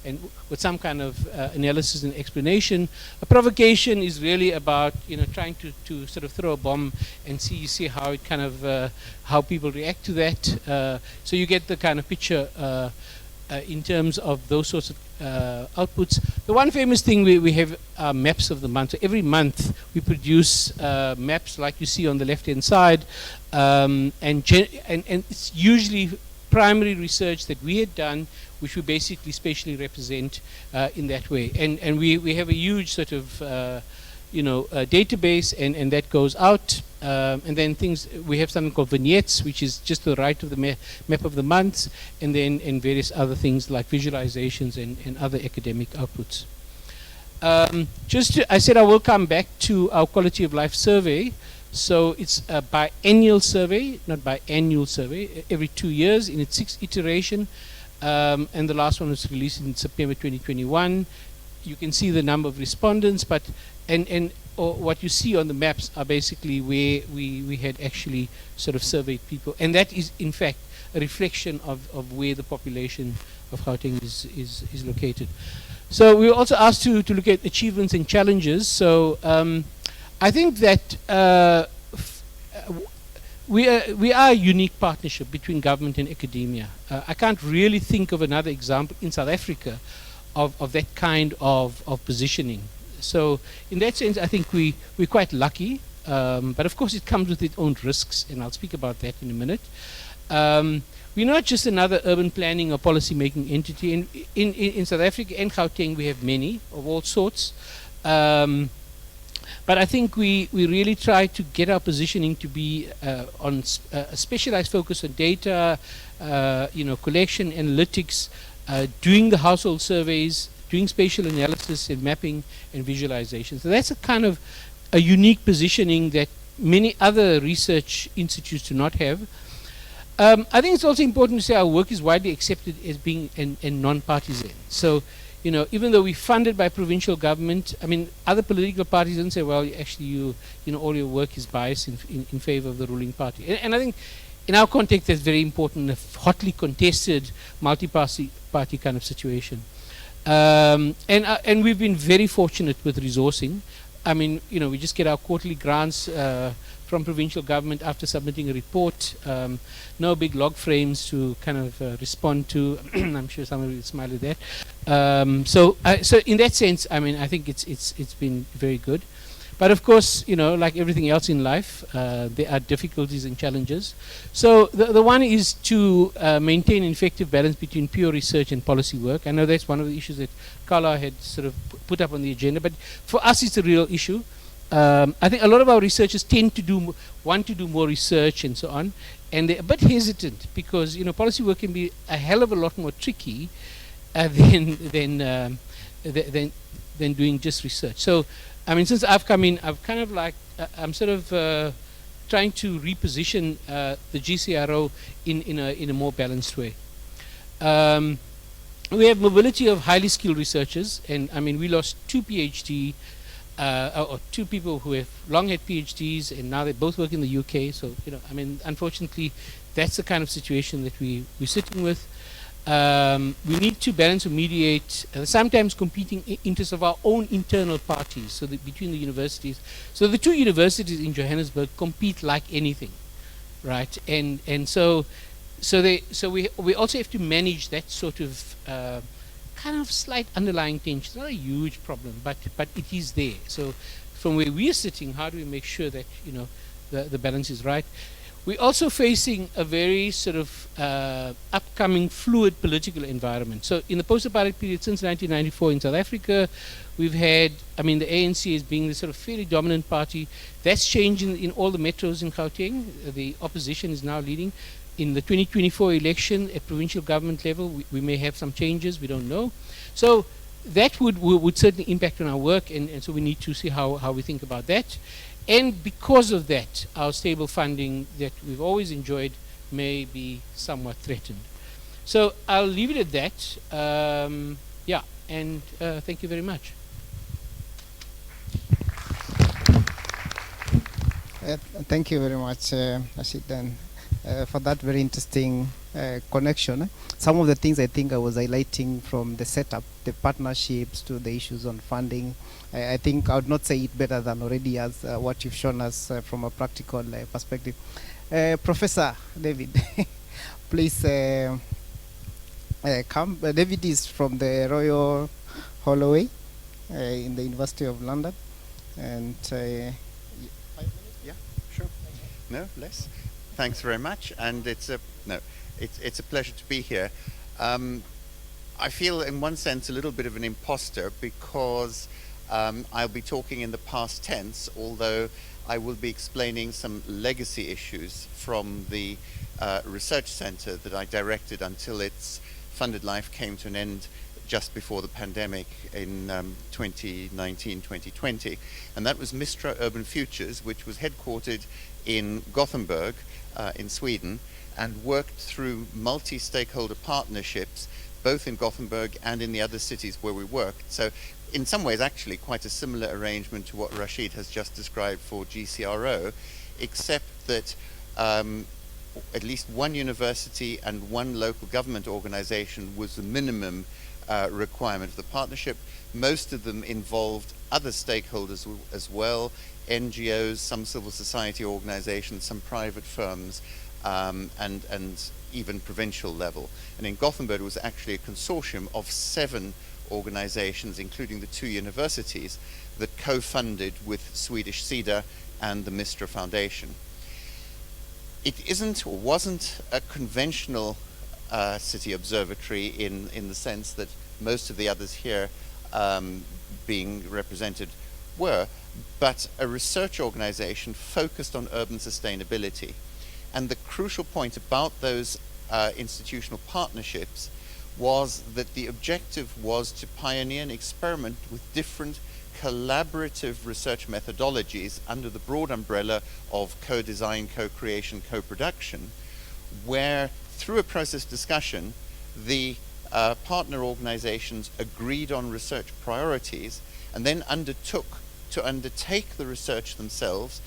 and with some kind of analysis and explanation. A provocation is really about trying to sort of throw a bomb and see how it kind of how people react to that. So you get the kind of picture in terms of those sorts of outputs. The one famous thing we have are maps of the month. So every month we produce maps like you see on the left-hand side, and it's usually primary research that we had done which we basically spatially represent in that way. And we have a huge sort of database, and that goes out. And then we have something called vignettes, which is just to the right of the map of the months, and then various other things like visualizations and other academic outputs. I said I will come back to our quality of life survey. So it's a biannual survey, not biannual survey, every 2 years in its 6th iteration. And the last one was released in September 2021. You can see the number of respondents, but what you see on the maps are basically where we had actually sort of surveyed people, and that is in fact a reflection of where the population of Gauteng is located. So we were also asked to look at achievements and challenges. So I think that we are a unique partnership between government and academia. I can't really think of another example in South Africa of that kind of positioning. So in that sense, I think we're quite lucky, but of course it comes with its own risks, and I'll speak about that in a minute. We're not just another urban planning or policy making entity. In South Africa and Gauteng we have many of all sorts. But I think we really try to get our positioning to be on a specialized focus on data, collection, analytics, doing the household surveys, doing spatial analysis and mapping and visualization. So that's a kind of a unique positioning that many other research institutes do not have. I think it's also important to say our work is widely accepted as being non-partisan. So, even though we're funded by provincial government, I mean, other political parties don't say, well, actually, all your work is biased in favor of the ruling party. And I think in our context, that's very important, a hotly contested multi-party kind of situation. And we've been very fortunate with resourcing. I mean, we just get our quarterly grants from provincial government after submitting a report. No big log frames to kind of respond to. I'm sure somebody will smile at that. So in that sense, I mean, I think it's been very good. But of course, like everything else in life, there are difficulties and challenges. So the one is to maintain an effective balance between pure research and policy work. I know that's one of the issues that Carla had sort of put up on the agenda, but for us it's a real issue. I think a lot of our researchers tend to want to do more research and so on, and they're a bit hesitant because policy work can be a hell of a lot more tricky than doing just research. So, I mean, since I've come in, I've kind of like I'm sort of trying to reposition the GCRO in a more balanced way. We have mobility of highly skilled researchers, and I mean, we lost 2 PhD. Or 2 people who have long had PhDs and now they both work in the UK. So, I mean, unfortunately, that's the kind of situation that we're sitting with. We need to balance or mediate sometimes competing interests of our own internal parties, so that between the universities. So the 2 universities in Johannesburg compete like anything, right? And so we also have to manage that sort of kind of slight underlying tension. It's not a huge problem, but it is there. So from where we're sitting, how do we make sure that the balance is right? We're also facing a very sort of upcoming fluid political environment. So in the post-apartheid period since 1994 in South Africa, we've had, I mean, the ANC as being the sort of fairly dominant party. That's changing in all the metros in Gauteng. The opposition is now leading. In the 2024 election at provincial government level, we may have some changes, we don't know. So that would certainly impact on our work, and so we need to see how we think about that. And because of that, our stable funding that we've always enjoyed may be somewhat threatened. So I'll leave it at that. Yeah, and thank you very much. Thank you very much, Rashid, and for that very interesting connection. Some of the things I think I was highlighting from the setup, the partnerships to the issues on funding, I think I would not say it better than already as what you've shown us from a practical perspective. Professor David, please come. David is from the Royal Holloway in the University of London. And 5 minutes? Yeah, sure. No, less. Thanks very much, and it's a pleasure to be here. I feel in one sense a little bit of an imposter because I'll be talking in the past tense, although I will be explaining some legacy issues from the research center that I directed until its funded life came to an end just before the pandemic in 2019-2020. And that was Mistra Urban Futures, which was headquartered in Gothenburg in Sweden and worked through multi-stakeholder partnerships both in Gothenburg and in the other cities where we worked. So in some ways actually quite a similar arrangement to what Rashid has just described for GCRO, except that at least one university and one local government organization was the minimum requirement of the partnership. Most of them involved other stakeholders as well, NGOs, some civil society organizations, some private firms, and even provincial level. And in Gothenburg it was actually a consortium of 7 organizations, including the 2 universities, that co-funded with Swedish SIDA and the Mistra Foundation. It isn't or wasn't a conventional city observatory in the sense that most of the others here being represented were, but a research organization focused on urban sustainability. And the crucial point about those institutional partnerships was that the objective was to pioneer and experiment with different collaborative research methodologies under the broad umbrella of co-design, co-creation, co-production, where through a process discussion, the partner organizations agreed on research priorities and then undertook to undertake the research themselves,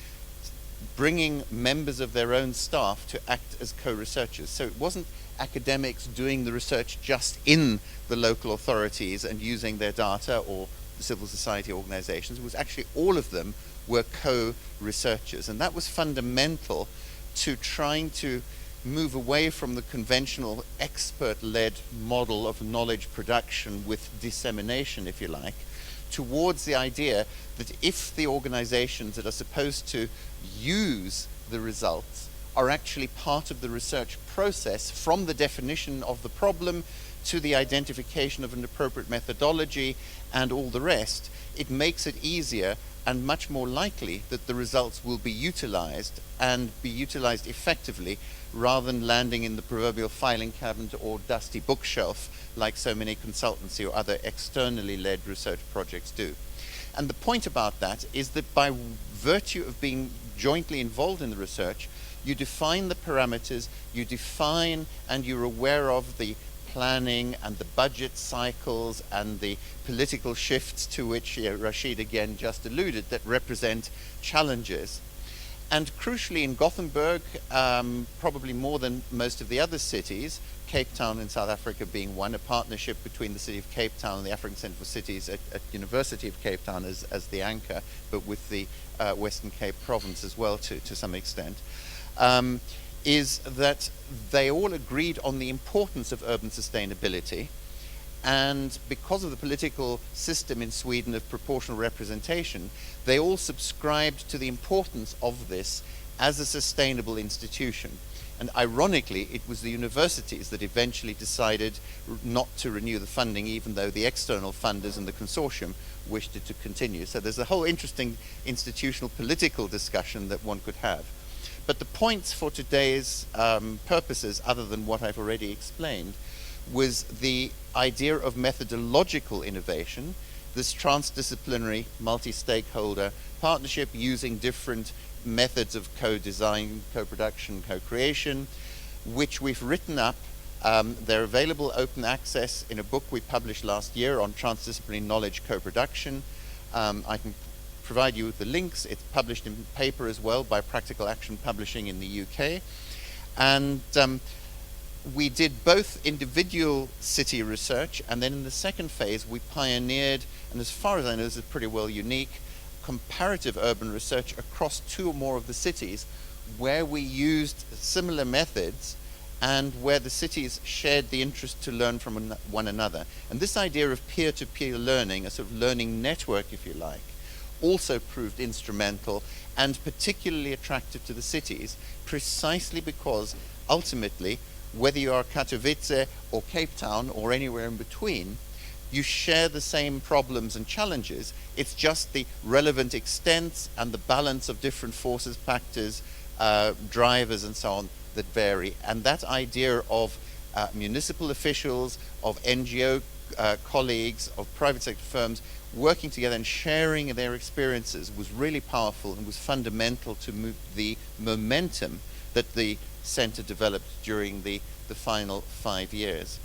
bringing members of their own staff to act as co-researchers. So it wasn't academics doing the research just in the local authorities and using their data, or the civil society organizations. It was actually all of them were co-researchers, and that was fundamental to trying to move away from the conventional expert-led model of knowledge production with dissemination, if you like, towards the idea that if the organizations that are supposed to use the results are actually part of the research process, from the definition of the problem to the identification of an appropriate methodology and all the rest, it makes it easier and much more likely that the results will be utilized and be utilized effectively, rather than landing in the proverbial filing cabinet or dusty bookshelf like so many consultancy or other externally led research projects do. And the point about that is that by virtue of being jointly involved in the research, you define the parameters, you define and you're aware of the planning and the budget cycles and the political shifts to which Rashid again just alluded that represent challenges. And crucially in Gothenburg, probably more than most of the other cities, Cape Town in South Africa being one, a partnership between the city of Cape Town and the African Centre for Cities at University of Cape Town as the anchor, but with the Western Cape province as well to some extent, is that they all agreed on the importance of urban sustainability. And because of the political system in Sweden of proportional representation, they all subscribed to the importance of this as a sustainable institution. And ironically, it was the universities that eventually decided not to renew the funding, even though the external funders and the consortium wished it to continue. So there's a whole interesting institutional political discussion that one could have. But the points for today's purposes, other than what I've already explained, was the idea of methodological innovation, this transdisciplinary, multi-stakeholder partnership using different methods of co-design, co-production, co-creation, which we've written up. They're available open access in a book we published last year on transdisciplinary knowledge co-production. I can provide you with the links. It's published in paper as well by Practical Action Publishing in the UK. And we did both individual city research, and then in the second phase we pioneered, and as far as I know this is pretty well unique, comparative urban research across 2 or more of the cities, where we used similar methods and where the cities shared the interest to learn from one another. And this idea of peer-to-peer learning, a sort of learning network if you like, also proved instrumental and particularly attractive to the cities, precisely because ultimately whether you are Katowice or Cape Town or anywhere in between, you share the same problems and challenges. It's just the relevant extents and the balance of different forces, factors, drivers and so on that vary. And that idea of municipal officials, of NGO colleagues, of private sector firms working together and sharing their experiences was really powerful and was fundamental to the momentum that the center developed during the final 5 years.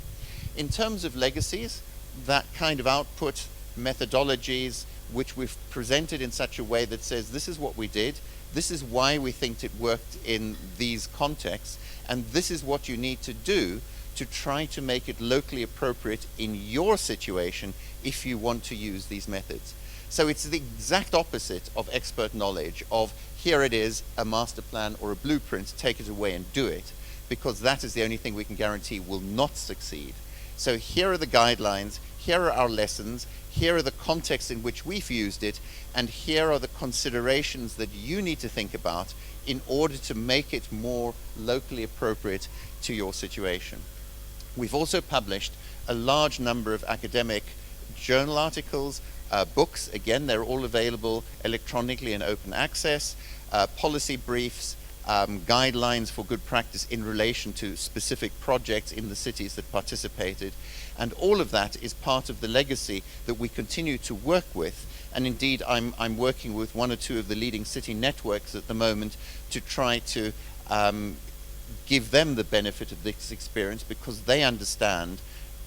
In terms of legacies, that kind of output, methodologies, which we've presented in such a way that says this is what we did, this is why we think it worked in these contexts, and this is what you need to do to try to make it locally appropriate in your situation if you want to use these methods. So it's the exact opposite of expert knowledge of here it is, a master plan or a blueprint, take it away and do it, because that is the only thing we can guarantee will not succeed. So here are the guidelines, here are our lessons, here are the contexts in which we've used it, and here are the considerations that you need to think about in order to make it more locally appropriate to your situation. We've also published a large number of academic journal articles, books, again, they're all available electronically and open access, policy briefs, guidelines for good practice in relation to specific projects in the cities that participated. And all of that is part of the legacy that we continue to work with. And indeed, I'm working with one or two of the leading city networks at the moment to try to give them the benefit of this experience, because they understand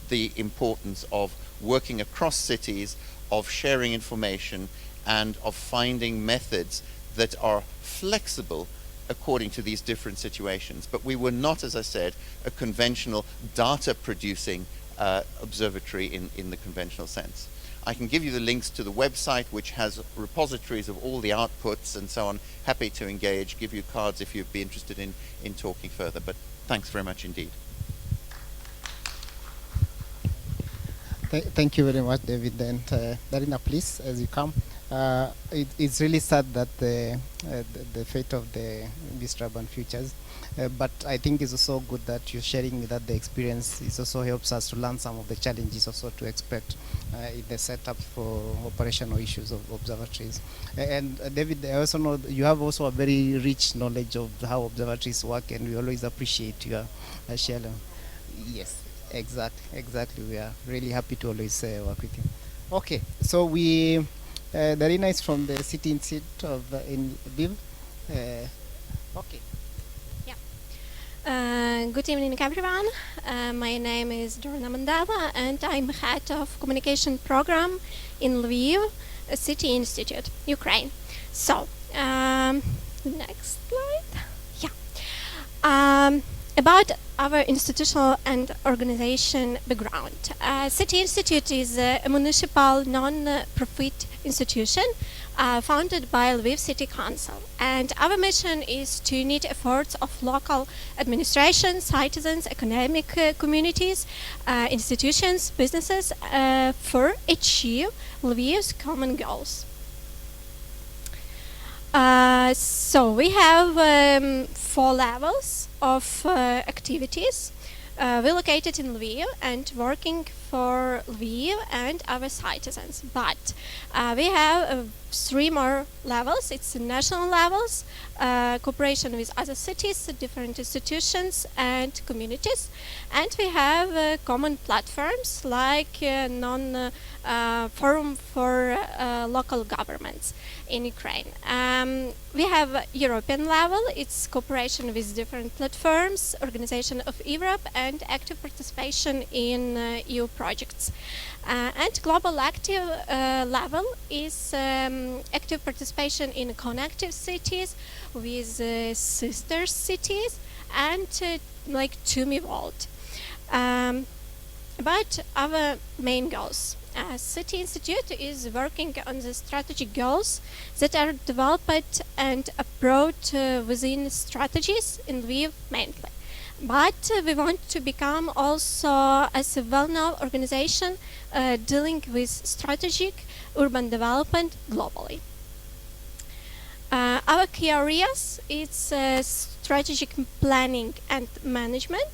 the importance of working across cities, of sharing information, and of finding methods that are flexible according to these different situations. But we were not, as I said, a conventional data producing observatory in the conventional sense. I can give you the links to the website, which has repositories of all the outputs and so on. Happy to engage, give you cards if you'd be interested in talking further. But thanks very much indeed. Thank you very much, David. And Darina, please, as you come. It's really sad that the fate of the Mr. Urban Futures, but I think it's also good that you're sharing that the experience. It also helps us to learn some of the challenges also to expect in the setup for operational issues of observatories. And David, I also know you have also a very rich knowledge of how observatories work, and we always appreciate your sharing. Yes. Exactly. We are really happy to always work with you. Okay, so Darina is from the City Institute in Lviv. Okay. Yeah. Good evening, everyone. My name is Darina Mandava, and I'm head of communication program in Lviv, City Institute, Ukraine. So, next slide. Yeah. About our institutional and organization background. City Institute is a municipal non-profit institution founded by Lviv City Council. And our mission is to unite efforts of local administration, citizens, economic communities, institutions, businesses for achieve Lviv's common goals. So we have 4 levels of activities. We're located in Lviv and working for Lviv and our citizens. But we have 3 more levels. It's national levels, cooperation with other cities, different institutions and communities. And we have common platforms like Forum for Local Governments in Ukraine. We have European level, it's cooperation with different platforms, Organization of Europe, and active participation in EU projects. And global active level is active participation in connective cities with sister cities and like TUMI Vault. About our main goals. City Institute is working on the strategic goals that are developed and brought within strategies in Lviv mainly. But we want to become also as a well-known organization dealing with strategic urban development globally. Our key areas is strategic planning and management,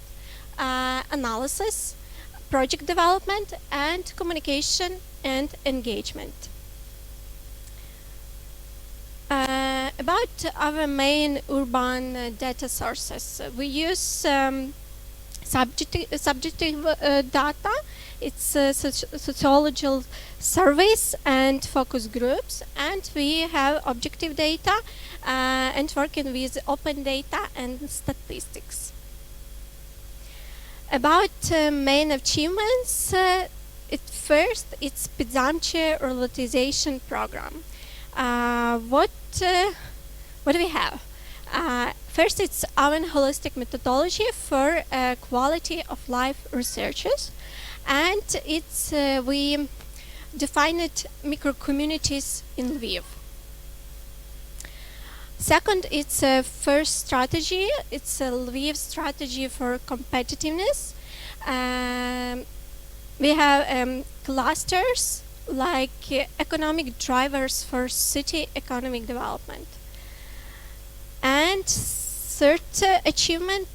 analysis, project development, and communication and engagement. About our main urban data sources, we use subjective data. It's sociological surveys and focus groups, and we have objective data and working with open data and statistics. About main achievements, first it's Pizamche ruralization program. What do we have? First, it's our holistic methodology for quality of life researches, and it's we defined micro-communities in Lviv. Second, it's a first strategy. It's a Lviv strategy for competitiveness. We have clusters like economic drivers for city economic development. And third achievement,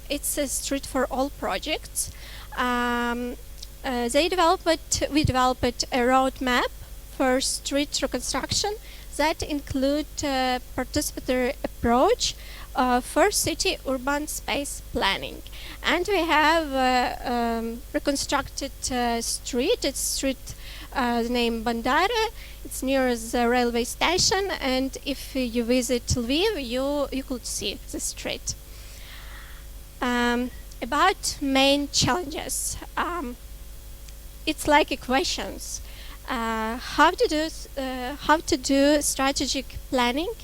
it's a Street for All projects. We developed a roadmap for street reconstruction that include participatory approach for city urban space planning. And we have reconstructed street. It's street named Bandara. It's near the railway station, and if you visit Lviv, you could see the street. About main challenges, it's like equations. How to do strategic planning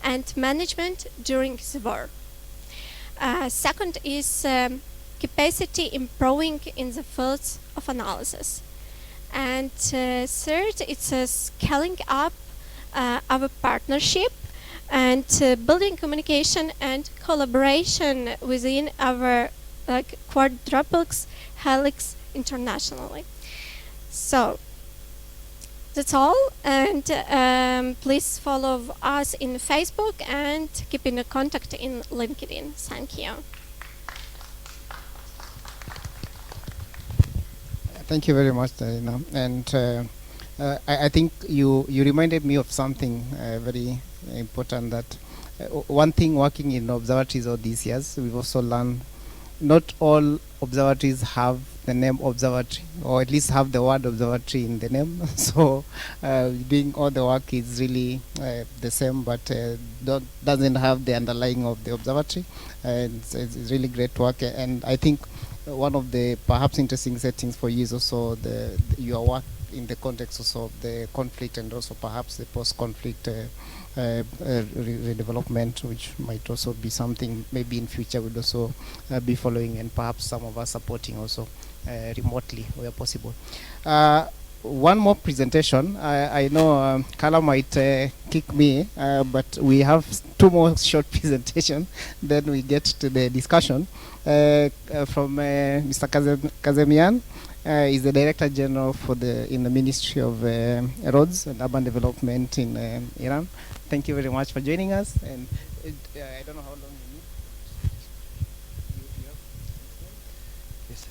and management during the war. Second is capacity improving in the fields of analysis. And third, it's scaling up our partnership and building communication and collaboration within our quadruplex helix internationally. So that's all, and please follow us in Facebook and keep in contact in LinkedIn. Thank you. Thank you very much, Darina. And I think you reminded me of something very important, that one thing working in observatories all these years, we've also learned not all observatories have the name observatory, or at least have the word observatory in the name. So doing all the work is really the same, but doesn't have the underlying of the observatory. And it's really great work. And I think one of the perhaps interesting settings for you is also your work in the context also of the conflict, and also perhaps the post-conflict redevelopment, which might also be something maybe in future we'd also be following, and perhaps some of us supporting also remotely where possible. One more presentation. I know Carla might kick me, but we have two more short presentations, then we get to the discussion. From Mr. Kazemian, is the Director General in the Ministry of Roads and Urban Development in Iran. Thank you very much for joining us. And I don't know how long you need. Yes, sir.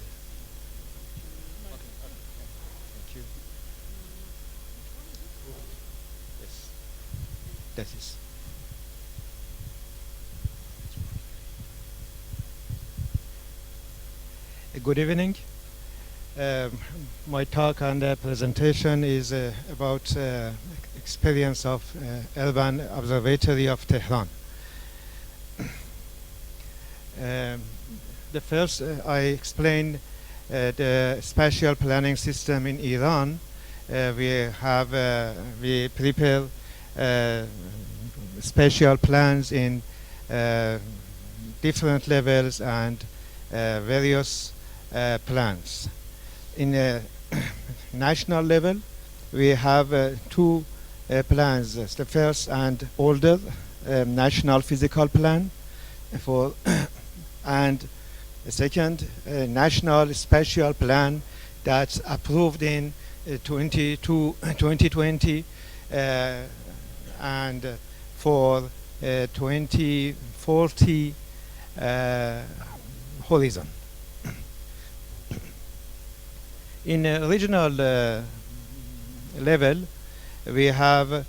Okay. Thank you. Yes. That is. Good evening. My talk and presentation is about experience of Urban Observatory of Tehran. The first, I explain the spatial planning system in Iran. We prepare spatial plans in different levels and various plans. In a national level, we have two plans. The first and older national physical plan and the second national spatial plan that's approved in 2020 and for 2040 horizon. In a regional level, we have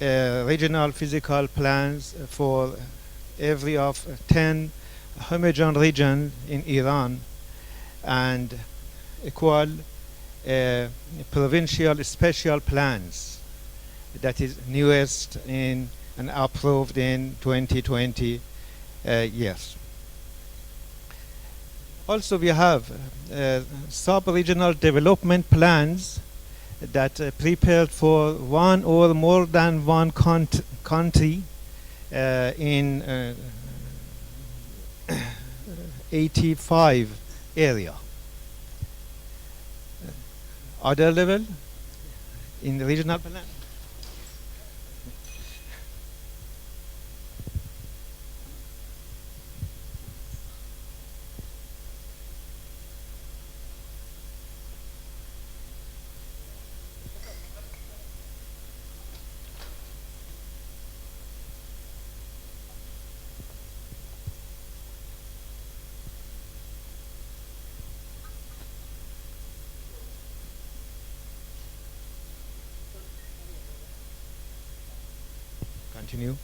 regional physical plans for every of 10 homogeneous regions in Iran, and equal provincial special plans that is newest in and approved in 2020 years. Also, we have sub-regional development plans that prepared for one or more than one country in 85 area. Other level in the regional plan. Continue.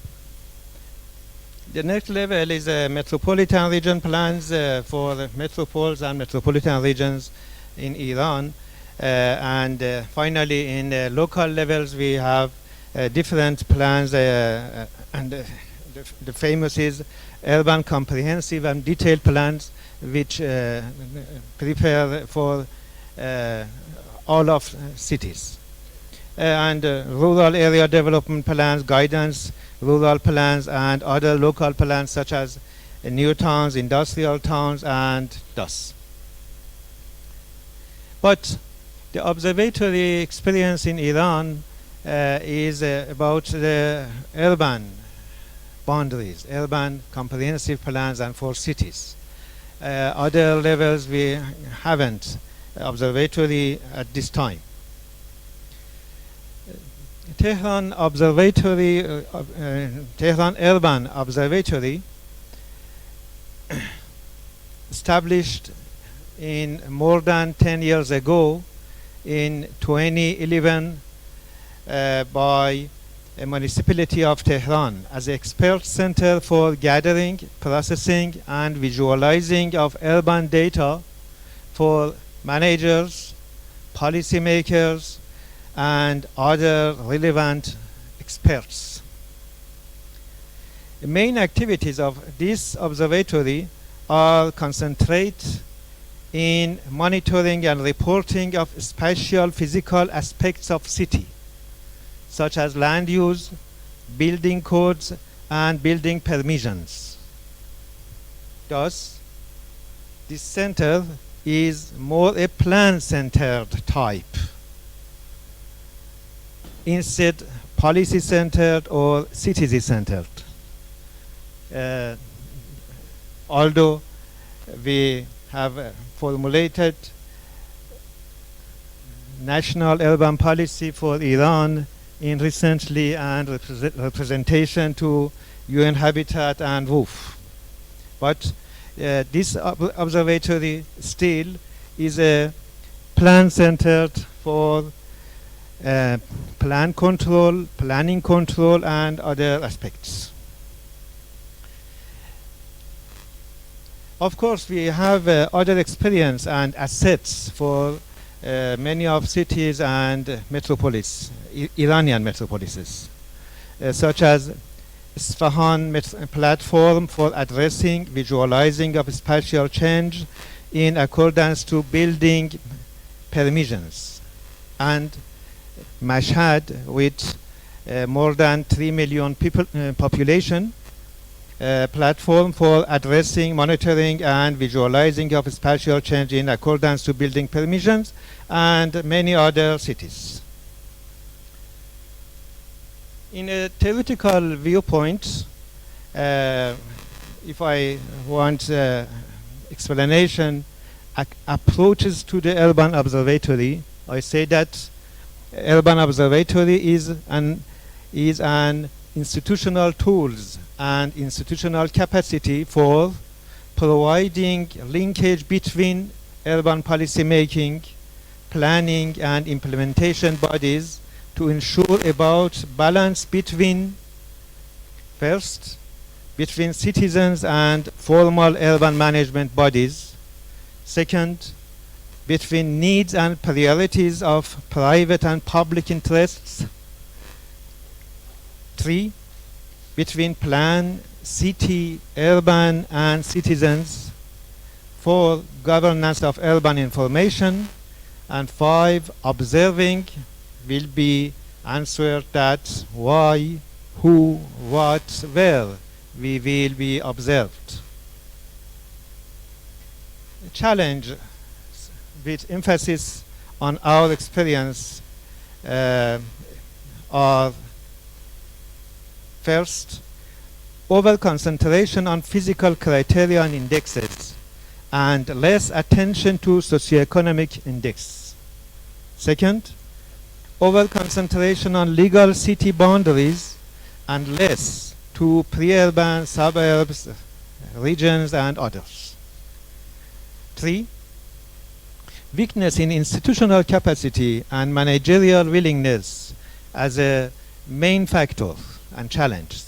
The next level is metropolitan region plans for the metropoles and metropolitan regions in Iran. And finally, in local levels, we have different plans, and the famous is urban comprehensive and detailed plans, which prepare for all of cities. And rural area development plans, guidance, rural plans, and other local plans such as new towns, industrial towns, and thus. But the observatory experience in Iran is about the urban boundaries, urban comprehensive plans, and for cities. Other levels we haven't observatory at this time. Tehran Observatory, Tehran Urban Observatory, established in more than 10 years ago in 2011 by a municipality of Tehran as an expert center for gathering, processing, and visualizing of urban data for managers, policymakers, and other relevant experts. The main activities of this observatory are concentrate in monitoring and reporting of spatial physical aspects of city, such as land use, building codes, and building permissions. Thus, this center is more a plan-centered type, instead policy-centered or citizen-centered. Although we have formulated national urban policy for Iran in recently and representation to UN-Habitat and WOOF. But this observatory still is a plan-centered for plan control, planning control, and other aspects. Of course, we have other experience and assets for many of cities and metropolis, Iranian metropolises, such as Isfahan platform for addressing, visualizing of spatial change in accordance to building permissions, and Mashhad, with more than 3 million people population, platform for addressing, monitoring, and visualizing of spatial change in accordance to building permissions, and many other cities. In a theoretical viewpoint, if I want explanation, approaches to the Urban Observatory, I say that Urban Observatory is an institutional tools and institutional capacity for providing linkage between urban policy making, planning and implementation bodies to ensure about balance between, first, between citizens and formal urban management bodies. Second, between needs and priorities of private and public interests. 3, between plan, city, urban, and citizens. 4, governance of urban information. And 5, observing will be answered that why, who, what, where we will be observed. Challenge with emphasis on our experience are first, over-concentration on physical criteria and indexes and less attention to socioeconomic index. Second, over-concentration on legal city boundaries and less to pre-urban, suburbs, regions, and others. 3, weakness in institutional capacity and managerial willingness as a main factor and challenge.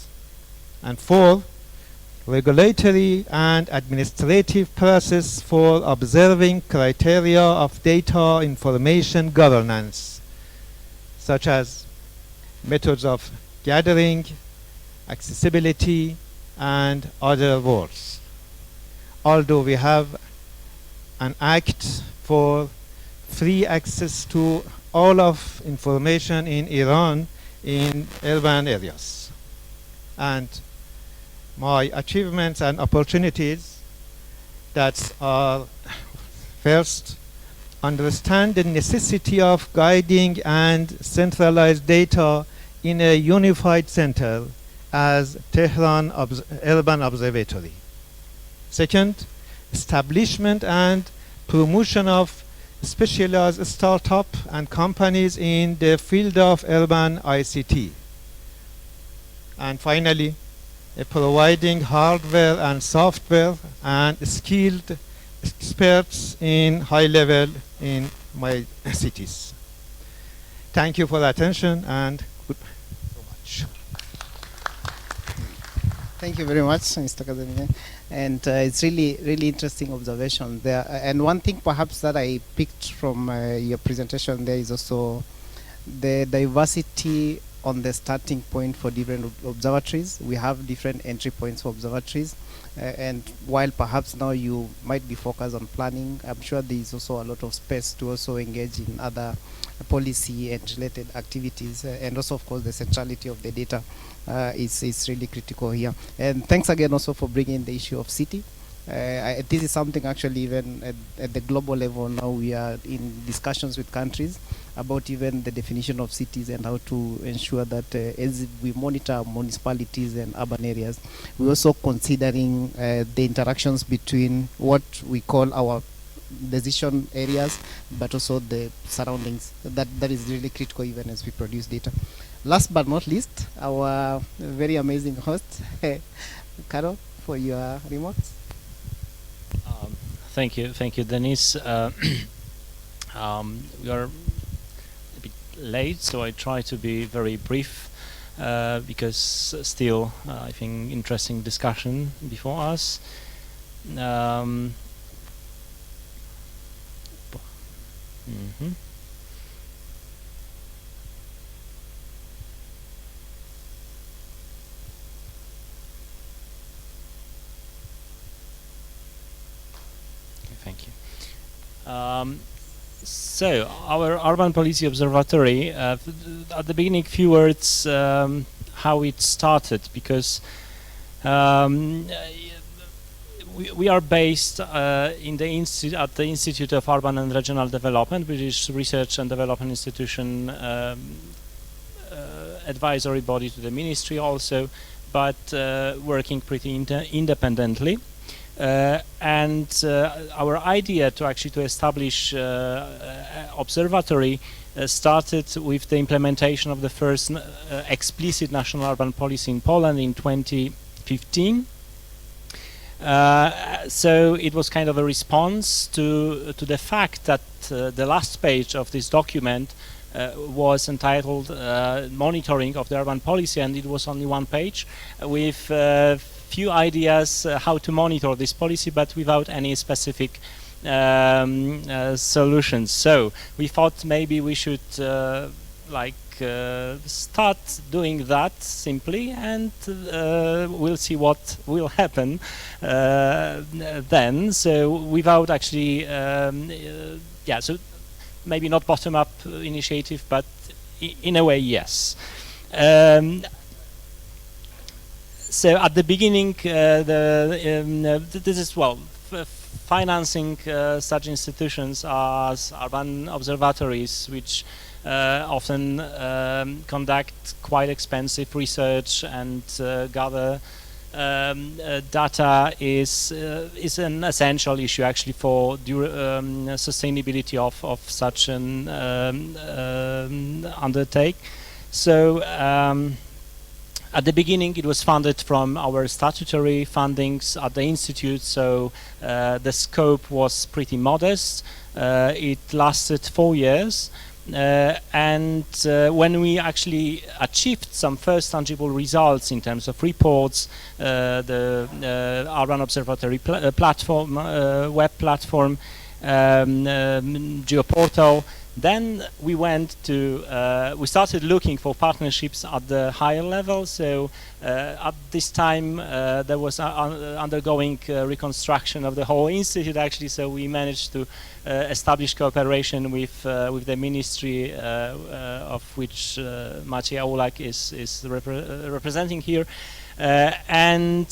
And 4, regulatory and administrative process for observing criteria of data information governance, such as methods of gathering, accessibility, and other words. Although we have an act for free access to all of information in Iran in urban areas. And my achievements and opportunities that are first, understand the necessity of guiding and centralized data in a unified center as Tehran Urban Observatory. Second, establishment and promotion of specialized startup and companies in the field of urban ICT. And finally, providing hardware and software and skilled experts in high level in my cities. Thank you for the attention and good so much. Thank you very much, Mr. Kazemine. And it's really interesting observation there. And one thing perhaps that I picked from your presentation there is also the diversity on the starting point for different observatories. We have different entry points for observatories. And while perhaps now you might be focused on planning, I'm sure there is also a lot of space to also engage in other policy and related activities. And also, of course, the centrality of the data is really critical here. And thanks again also for bringing the issue of city. This is something actually even at the global level now we are in discussions with countries about even the definition of cities and how to ensure that as we monitor municipalities and urban areas, we're also considering the interactions between what we call our decision areas, but also the surroundings. That is really critical even as we produce data. Last but not least, our very amazing host, Carol, for your remarks. Thank you, Denise. We are a bit late, so I try to be very brief because still, I think, interesting discussion before us. Thank you. So, our Urban Policy Observatory, at the beginning, few words how it started, because we are based at the Institute of Urban and Regional Development, which is research and development institution, advisory body to the ministry also, but working pretty independently. And our idea to establish observatory started with the implementation of the first explicit national urban policy in Poland in 2015. So it was kind of a response to the fact that the last page of this document was entitled Monitoring of the Urban Policy, and it was only one page with few ideas how to monitor this policy, but without any specific solutions. So we thought maybe we should start doing that simply, and we'll see what will happen then. So without actually, so maybe not bottom-up initiative, but in a way, yes. So at the beginning, this is, financing such institutions as urban observatories, which often conduct quite expensive research and gather data is an essential issue actually for sustainability of such an undertake. So at the beginning it was funded from our statutory fundings at the institute, so the scope was pretty modest. It lasted 4 years. And when we actually achieved some first tangible results in terms of reports, the Urban Observatory platform, web platform, geoportal, then we went to, we started looking for partnerships at the higher level. So at this time there was undergoing reconstruction of the whole institute actually, so we managed to establish cooperation with the ministry of which Maciej Aulak is representing here, and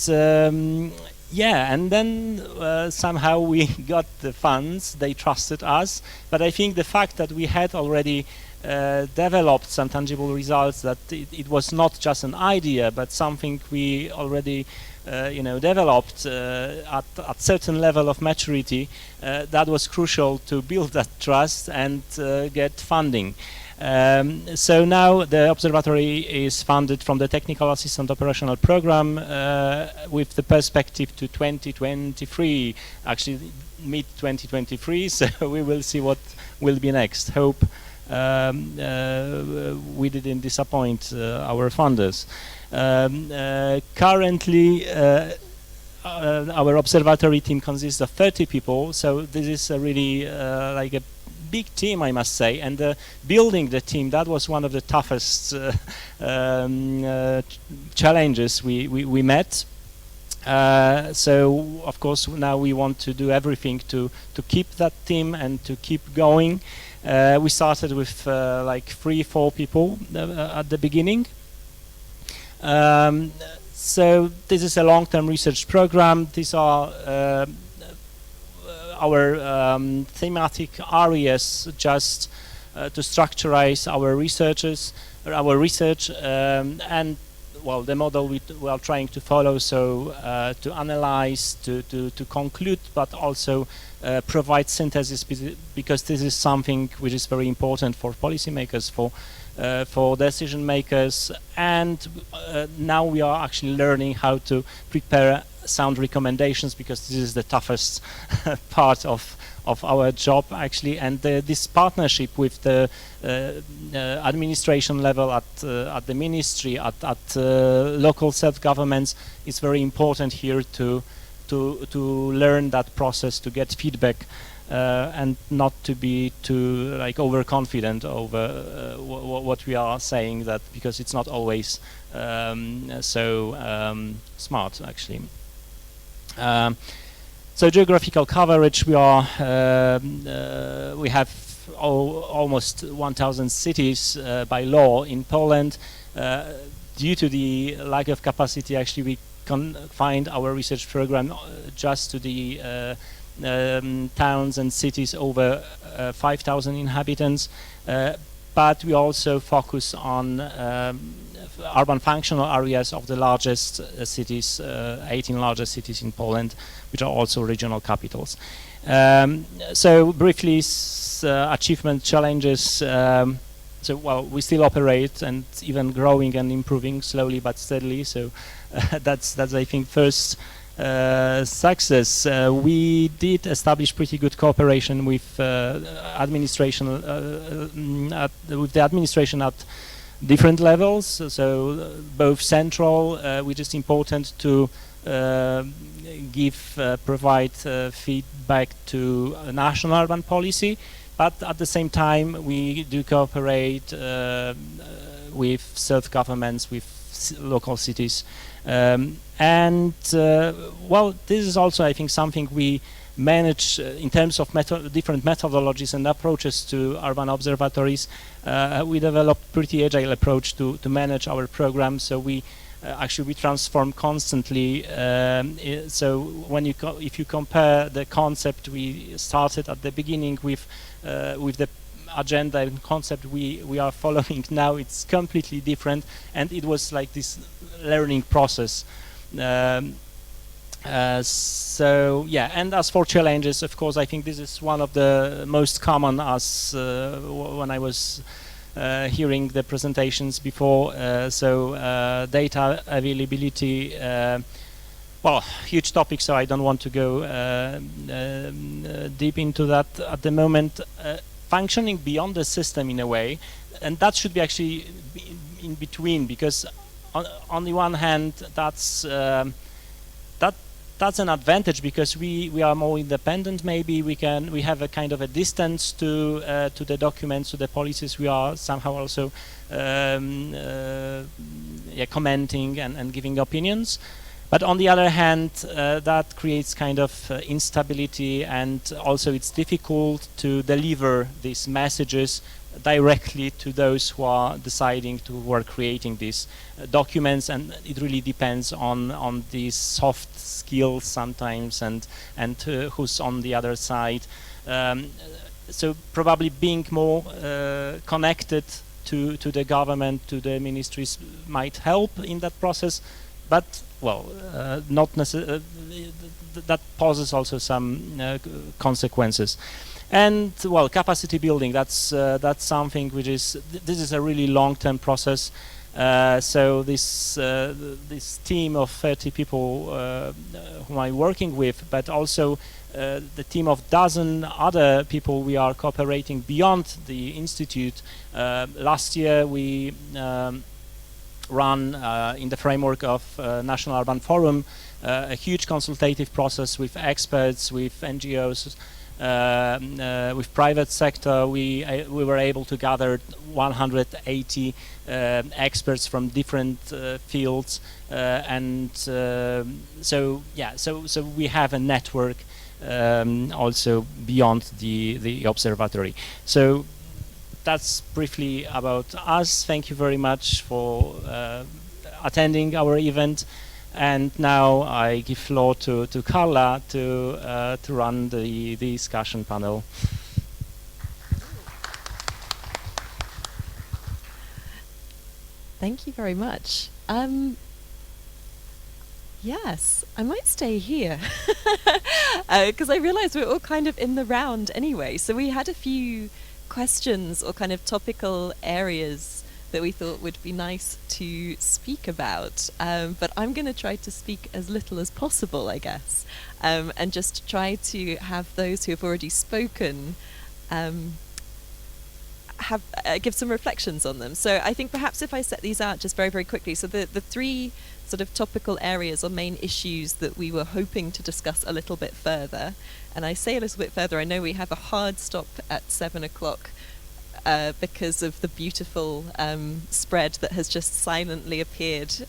then somehow we got the funds, they trusted us, but I think the fact that we had already developed some tangible results, that it was not just an idea, but something we already developed at certain level of maturity, that was crucial to build that trust and get funding. So now the observatory is funded from the Technical Assistant Operational Program with the perspective to 2023, actually mid-2023, so we will see what will be next. Hope we didn't disappoint our funders. Currently our observatory team consists of 30 people, so this is a really like a big team, I must say, and building the team, that was one of the toughest challenges we met. So of course now we want to do everything to keep that team and to keep going. We started with like 3-4 people at the beginning. So this is a long-term research program. These are our thematic areas, just to structurize our research, and well, the model we are trying to follow, so to analyze, to conclude, but also provide synthesis, because this is something which is very important for policymakers, for decision makers, and now we are actually learning how to prepare sound recommendations, because this is the toughest part of our job actually, and this partnership with the administration level at the ministry, at local self-governments is very important here to learn that process, to get feedback, and not to be too like overconfident over what we are saying, that because it's not always so smart actually. So geographical coverage, we have almost 1,000 cities by law in Poland. Due to the lack of capacity, actually we confined our research program just to the towns and cities over 5,000 inhabitants, but we also focus on urban functional areas of the largest cities, 18 largest cities in Poland, which are also regional capitals. So briefly, achievement challenges. So well, we still operate and even growing and improving slowly but steadily. So that's I think first success. We did establish pretty good cooperation with administration, with the administration at different levels. So both central, which is important to provide feedback to a national urban policy, but at the same time we do cooperate with self-governments, with local cities, and well, this is also, I think, something we manage in terms of different methodologies and approaches to urban observatories. We developed pretty agile approach to manage our program, so we actually we transform constantly. So when if you compare the concept we started at the beginning with the agenda and concept we are following now, it's completely different, and it was like this learning process. So yeah, and as for challenges, of course, I think this is one of the most common as when I was hearing the presentations before. So data availability, well, huge topic, so I don't want to go deep into that at the moment. Functioning beyond the system in a way, and that should be actually in between, because on the one hand, that's an advantage, because we are more independent. Maybe we have a kind of a distance to the documents, to the policies. We are somehow also commenting and giving opinions. But on the other hand, that creates kind of instability, and also it's difficult to deliver these messages directly to those who are deciding to, who are creating these documents, and it really depends on these soft skills sometimes, and who's on the other side. So probably being more connected to the government, to the ministries, might help in that process, but well, not necessarily. That poses also some consequences. And well, capacity building, that's something which is, this is a really long-term process. So this team of 30 people whom I'm working with, but also the team of dozen other people we are cooperating beyond the institute. Last year we run in the framework of National Urban Forum a huge consultative process with experts, with NGOs, with private sector. We were able to gather 180 experts from different fields, and so yeah, so we have a network also beyond the observatory. So that's briefly about us. Thank you very much for attending our event. And now I give floor to Carla to run the discussion panel. Thank you very much. Yes, I might stay here because I realized we're all kind of in the round anyway. So we had a few questions or kind of topical areas that we thought would be nice to speak about, but I'm going to try to speak as little as possible, I guess, and just try to have those who have already spoken give some reflections on them. So I think perhaps if I set these out just very, very quickly. So the three sort of topical areas or main issues that we were hoping to discuss a little bit further, and I say a little bit further, I know we have a hard stop at 7 o'clock because of the beautiful spread that has just silently appeared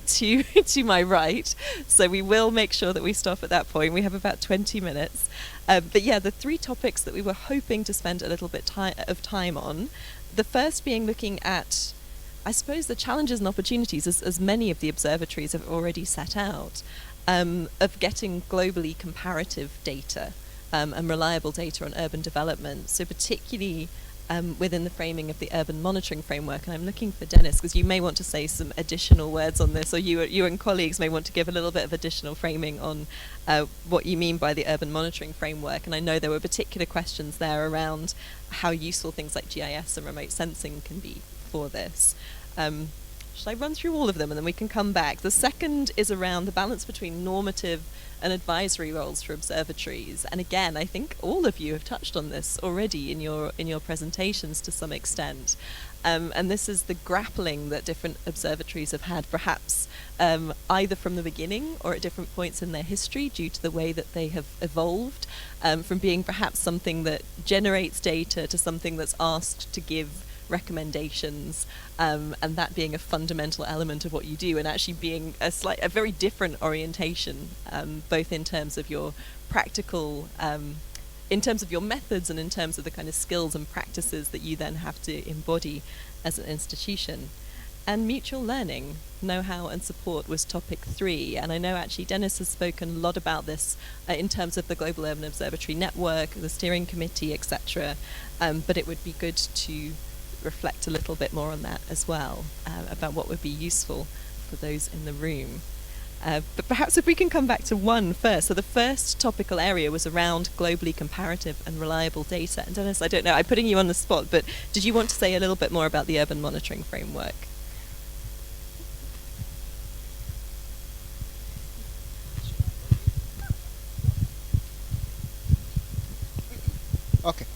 to my right. So we will make sure that we stop at that point. We have about 20 minutes. But yeah, the three topics that we were hoping to spend a little bit of time on, the first being looking at, I suppose, the challenges and opportunities, as many of the observatories have already set out, of getting globally comparative data and reliable data on urban development. So particularly within the framing of the urban monitoring framework. And I'm looking for Dennis, because you may want to say some additional words on this, or you and colleagues may want to give a little bit of additional framing on what you mean by the urban monitoring framework. And I know there were particular questions there around how useful things like GIS and remote sensing can be for this. Should I run through all of them and then we can come back? The second is around the balance between normative and advisory roles for observatories. And again, I think all of you have touched on this already in your presentations to some extent. And this is the grappling that different observatories have had, perhaps either from the beginning or at different points in their history due to the way that they have evolved, from being perhaps something that generates data to something that's asked to give recommendations, and that being a fundamental element of what you do, and actually being a very different orientation, both in terms of your practical, in terms of your methods and in terms of the kind of skills and practices that you then have to embody as an institution. And mutual learning, know-how and support was topic 3, and I know actually Dennis has spoken a lot about this in terms of the Global Urban Observatory Network, the steering committee, etc. But it would be good to reflect a little bit more on that as well, about what would be useful for those in the room. But perhaps if we can come back to one first. So the first topical area was around globally comparative and reliable data. And Dennis, I don't know, I'm putting you on the spot, but did you want to say a little bit more about the urban monitoring framework? Okay.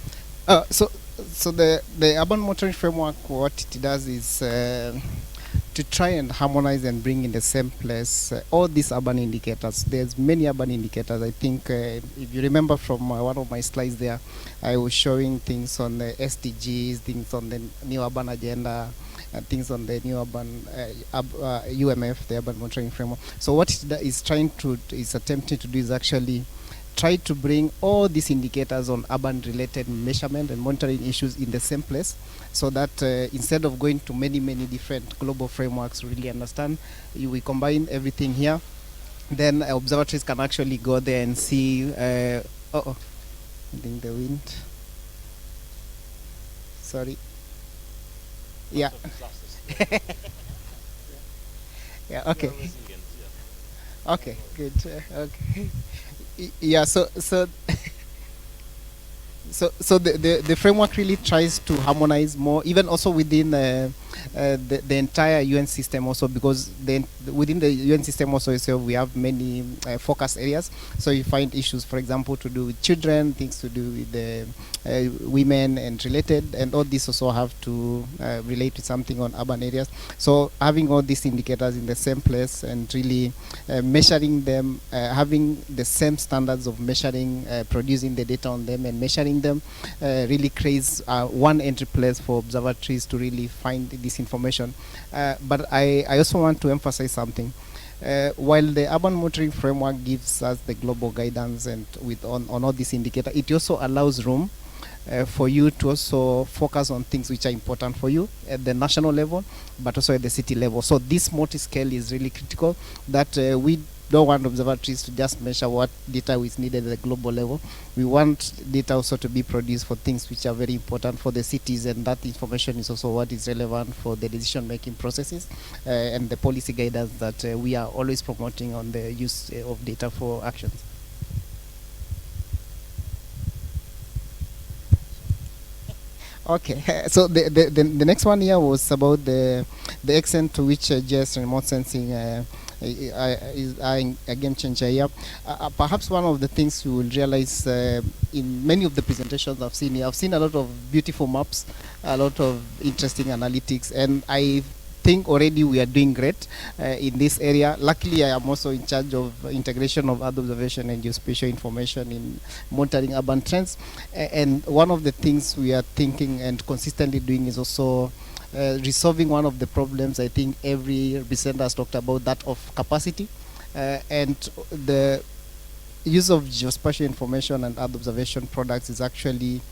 So the urban monitoring framework, what it does is to try and harmonize and bring in the same place all these urban indicators. There's many urban indicators. I think if you remember from one of my slides there, I was showing things on the SDGs, things on the new urban agenda, and things on the new urban UMF, the urban monitoring framework. So what it is attempting to do is actually try to bring all these indicators on urban-related measurement and monitoring issues in the same place, so that instead of going to many different global frameworks to really understand, we combine everything here. Then observatories can actually go there and see. I think the wind. Sorry. Yeah. Yeah. Okay. Okay. Good. Okay. Yeah, so the framework really tries to harmonize more, even also within the entire UN system also, because within the UN system also itself we have many focus areas. So you find issues, for example, to do with children, things to do with the women and related, and all this also have to relate to something on urban areas. So having all these indicators in the same place and really measuring them, having the same standards of measuring, producing the data on them and measuring them, really creates one entry place for observatories to really find this information. But I also want to emphasize something. While the urban monitoring framework gives us the global guidance and on all these indicators, it also allows room for you to also focus on things which are important for you at the national level, but also at the city level. So this multi-scale is really critical, that we don't want observatories to just measure what data is needed at the global level. We want data also to be produced for things which are very important for the cities, and that information is also what is relevant for the decision-making processes and the policy guidance that we are always promoting on the use of data for actions. Okay, so the next one here was about the extent to which GIS remote sensing is a game changer here. Perhaps one of the things you will realize in many of the presentations I've seen here, I've seen a lot of beautiful maps, a lot of interesting analytics, and I think already we are doing great in this area. Luckily, I am also in charge of integration of Earth observation and geospatial information in monitoring urban trends. And one of the things we are thinking and consistently doing is also resolving one of the problems I think every presenter has talked about, that of capacity. And the use of geospatial information and Earth observation products is actually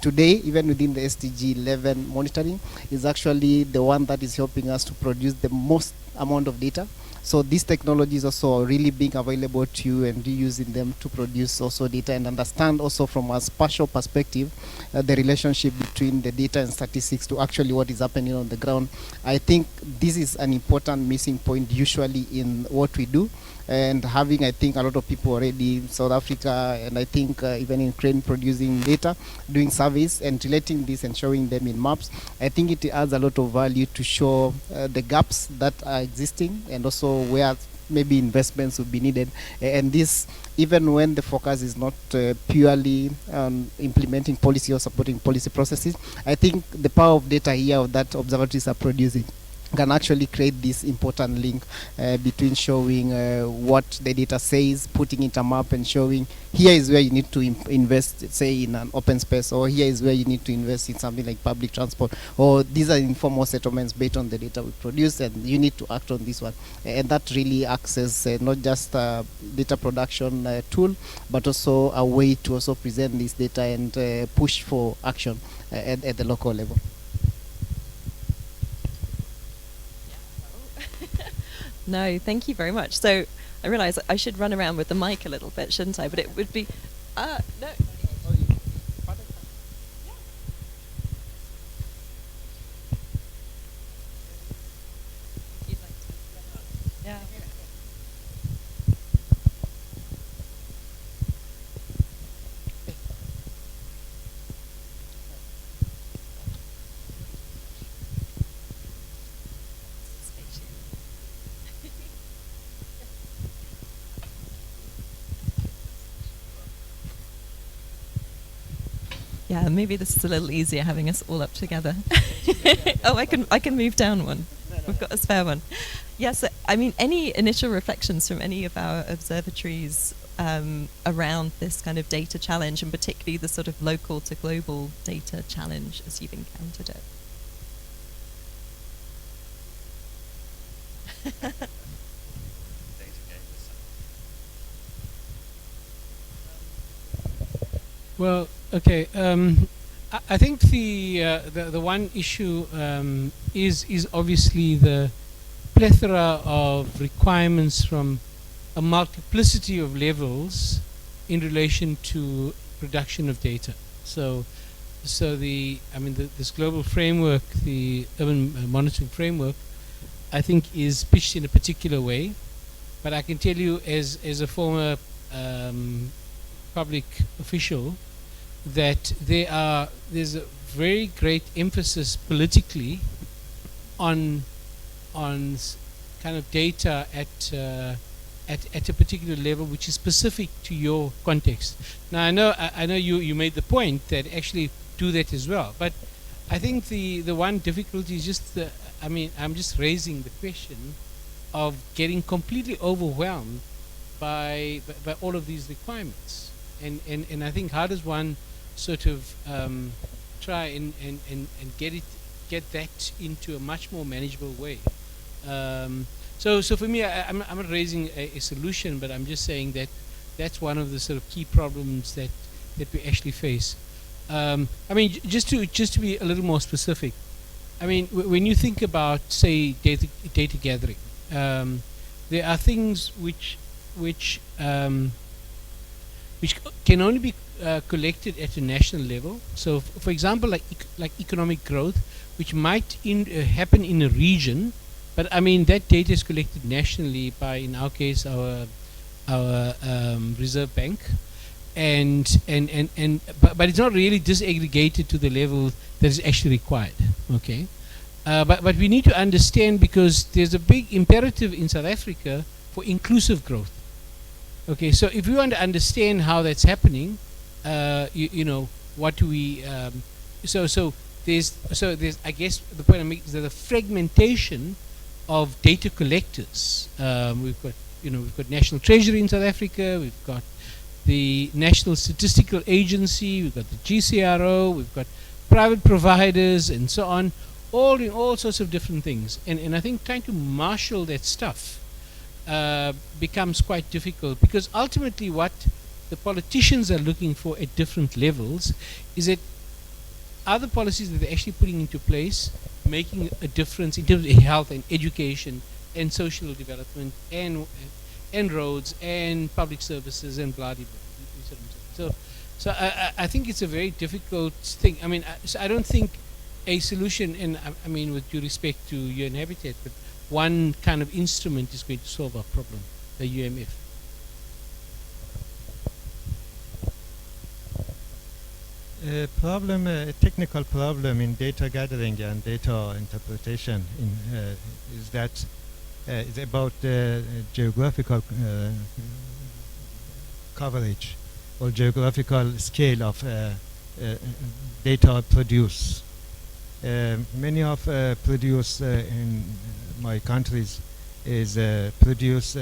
today, even within the SDG 11 monitoring, is actually the one that is helping us to produce the most amount of data. So these technologies also really being available to you and reusing them to produce also data and understand also from a spatial perspective the relationship between the data and statistics to actually what is happening on the ground. I think this is an important missing point usually in what we do, and having, I think, a lot of people already in South Africa, and I think even in Ukraine, producing data, doing surveys and relating this and showing them in maps, I think it adds a lot of value to show the gaps that are existing and also where maybe investments would be needed. And this, even when the focus is not purely implementing policy or supporting policy processes, I think the power of data here that observatories are producing can actually create this important link between showing what the data says, putting it a map and showing here is where you need to invest, say in an open space, or here is where you need to invest in something like public transport, or these are informal settlements based on the data we produce and you need to act on this one. And that really acts as not just a data production tool, but also a way to also present this data and push for action at the local level. No, thank you very much. So I realise I should run around with the mic a little bit, shouldn't I? But it would be, no. Yeah. Yeah, maybe this is a little easier having us all up together. Oh, I can move down one. We've got a spare one. Yes, I mean, any initial reflections from any of our observatories around this kind of data challenge, and particularly the sort of local to global data challenge as you've encountered it? Well, okay. I think the one issue is obviously the plethora of requirements from a multiplicity of levels in relation to production of data. So this global framework, the urban monitoring framework, I think is pitched in a particular way. But I can tell you, as a former public official, that there's a very great emphasis politically on kind of data at a particular level which is specific to your context. Now I know you made the point that actually do that as well, but I think the one difficulty is just I'm just raising the question of getting completely overwhelmed by all of these requirements, and I think how does one sort of try and get that into a much more manageable way. So for me, I'm not raising a solution, but I'm just saying that that's one of the sort of key problems that we actually face. I mean, just to be a little more specific, I mean, when you think about, say, data gathering, there are things which can only be collected at a national level. So, for example, like economic growth, which might happen in a region, but I mean that data is collected nationally by, in our case, our Reserve Bank, but it's not really disaggregated to the level that is actually required. Okay, but we need to understand, because there's a big imperative in South Africa for inclusive growth. Okay, so if we want to understand how that's happening, you know, what do we? So there's I guess the point I'm making is that the fragmentation of data collectors. We've got National Treasury in South Africa. We've got the National Statistical Agency. We've got the GCRO. We've got private providers and so on, all in all sorts of different things. And I think trying to marshal that stuff becomes quite difficult, because ultimately what the politicians are looking for at different levels is that other policies that they're actually putting into place making a difference in terms of health and education and social development and roads and public services and blah blah blah. So I think it's a very difficult thing. I mean, I don't think a solution, and I mean with due respect to UN Habitat, but one kind of instrument is going to solve our problem. UMF. A technical problem in data gathering and data interpretation is that it's about geographical coverage or geographical scale of data produced. Many of produce in my countries is produced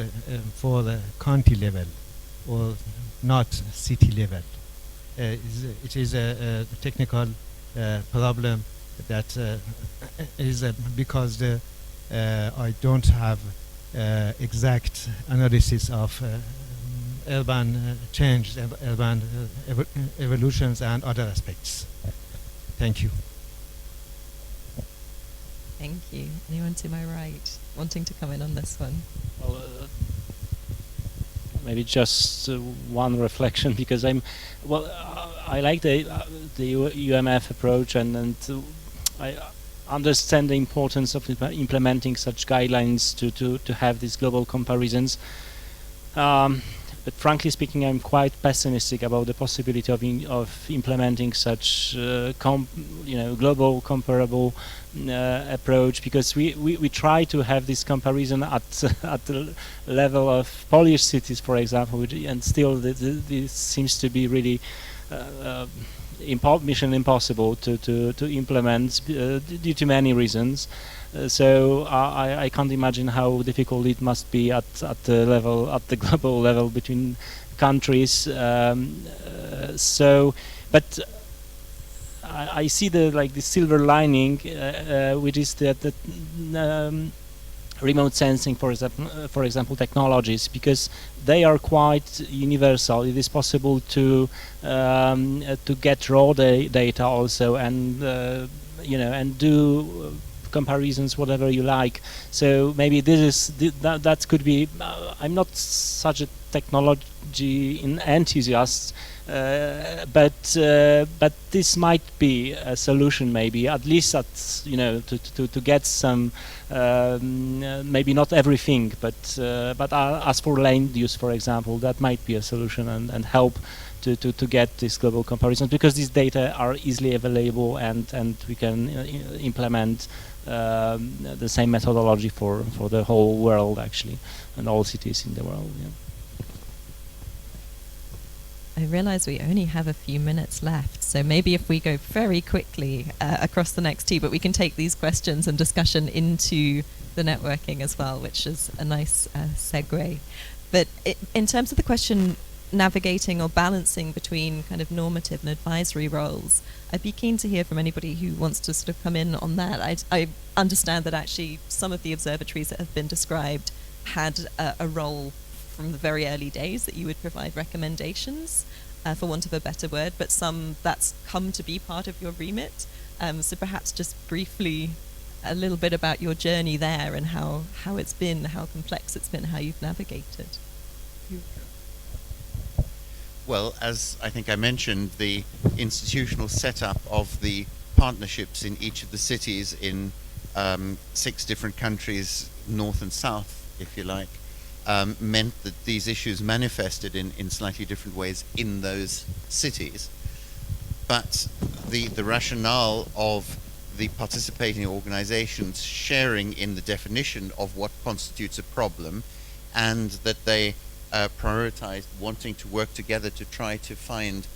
for the county level or not city level. It is a technical problem that is because I don't have exact analysis of urban change, urban evolutions and other aspects. Thank you. Thank you. Anyone to my right wanting to come in on this one? Well, maybe just one reflection, because I like the UMF approach, and I understand the importance of implementing such guidelines to have these global comparisons. But frankly speaking, I'm quite pessimistic about the possibility of implementing such global comparable approach, because we try to have this comparison at the level of Polish cities, for example, and still this seems to be really mission impossible to implement due to many reasons. So I can't imagine how difficult it must be at the global level between countries. But I see the silver lining, which is that remote sensing, for example, technologies, because they are quite universal. It is possible to get raw data also, and and do comparisons whatever you like. So maybe that could be. I'm not such a technology enthusiast, but this might be a solution, maybe at least to get some, maybe not everything, but as for land use, for example, that might be a solution and help to get this global comparison, because these data are easily available, and we can implement the same methodology for the whole world, actually, and all cities in the world. Yeah. I realize we only have a few minutes left, so maybe if we go very quickly across the next two, but we can take these questions and discussion into the networking as well, which is a nice segue. But in terms of the question, navigating or balancing between kind of normative and advisory roles, I'd be keen to hear from anybody who wants to sort of come in on that. I understand that actually some of the observatories that have been described had a role from the very early days that you would provide recommendations, for want of a better word, but some that's come to be part of your remit. So perhaps just briefly a little bit about your journey there and how it's been, how complex it's been, how you've navigated. Well, as I think I mentioned, the institutional setup of the partnerships in each of the cities in 6 different countries, north and south, if you like, meant that these issues manifested in slightly different ways in those cities. But the rationale of the participating organizations sharing in the definition of what constitutes a problem, and that they prioritized wanting to work together to try to find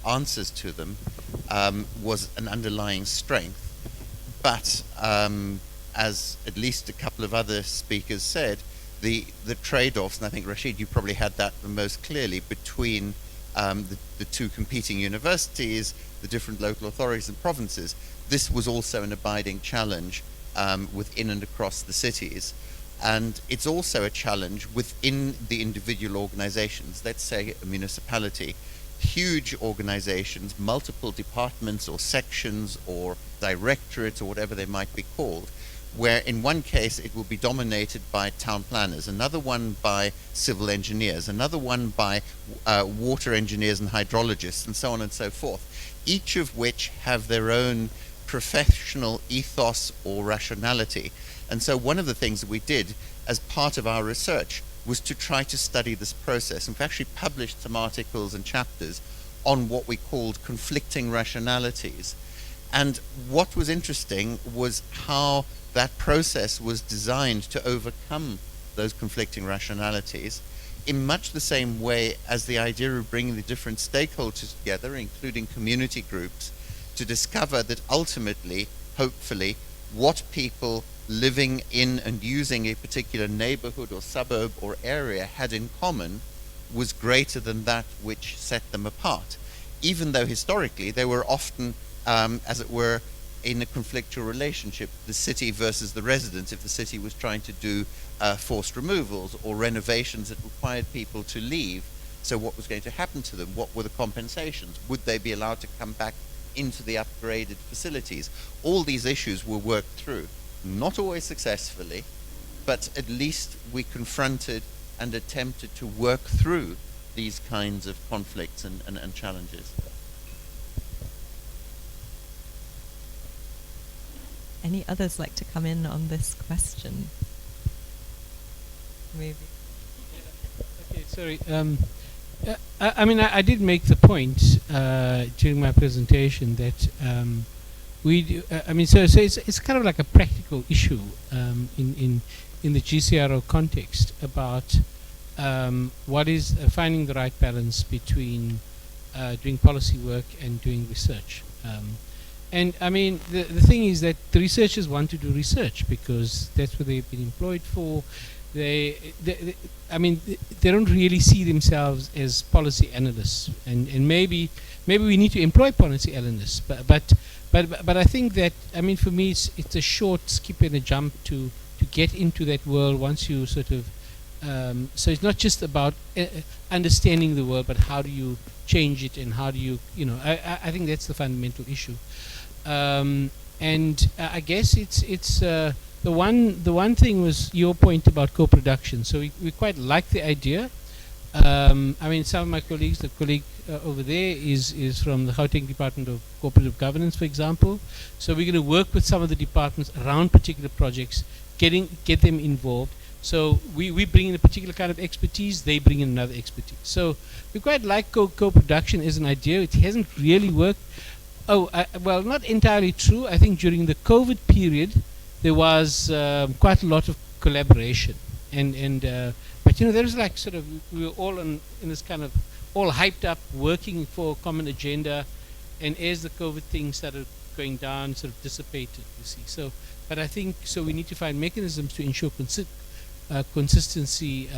answers to them, was an underlying strength. But as at least a couple of other speakers said, the trade-offs, and I think Rashid, you probably had that the most clearly, between the 2 competing universities, the different local authorities and provinces. This was also an abiding challenge within and across the cities. And it's also a challenge within the individual organizations. Let's say a municipality, huge organizations, multiple departments or sections or directorates or whatever they might be called, where in one case it will be dominated by town planners, another one by civil engineers, another one by water engineers and hydrologists, and so on and so forth, each of which have their own professional ethos or rationality. And so one of the things that we did as part of our research was to try to study this process. And we've actually published some articles and chapters on what we called conflicting rationalities. And what was interesting was how that process was designed to overcome those conflicting rationalities in much the same way as the idea of bringing the different stakeholders together, including community groups, to discover that ultimately, hopefully, what people living in and using a particular neighborhood or suburb or area had in common was greater than that which set them apart, even though historically they were often, as it were, in a conflictual relationship, the city versus the residents, if the city was trying to do forced removals or renovations that required people to leave. So what was going to happen to them? What were the compensations? Would they be allowed to come back into the upgraded facilities? All these issues were worked through, not always successfully, but at least we confronted and attempted to work through these kinds of conflicts and challenges. Any others like to come in on this question? Maybe. Okay, sorry. I mean, I did make the point during my presentation that we do, I mean, so it's kind of like a practical issue in the GCRO context about what is finding the right balance between doing policy work and doing research. And I mean, the thing is that the researchers want to do research because that's what they've been employed for. I mean, they don't really see themselves as policy analysts, and maybe we need to employ policy analysts. But I think that, I mean, for me, it's a short skip and a jump to get into that world once you sort of. So it's not just about understanding the world, but how do you change it and how do you, you know, I think that's the fundamental issue. And I guess it's the one thing was your point about co-production. So we quite like the idea. I mean, some of my colleagues, the colleague over there is from the Gauteng Department of Cooperative Governance, for example. So we're going to work with some of the departments around particular projects, get them involved. So we bring in a particular kind of expertise, they bring in another expertise. So we quite like co-production as an idea. It hasn't really worked. Well, not entirely true. I think during the COVID period, there was quite a lot of collaboration. But you know, there was like sort of, we were all in this kind of, all hyped up, working for a common agenda. And as the COVID thing started going down, sort of dissipated, you see. So, but I think, so we need to find mechanisms to ensure consistency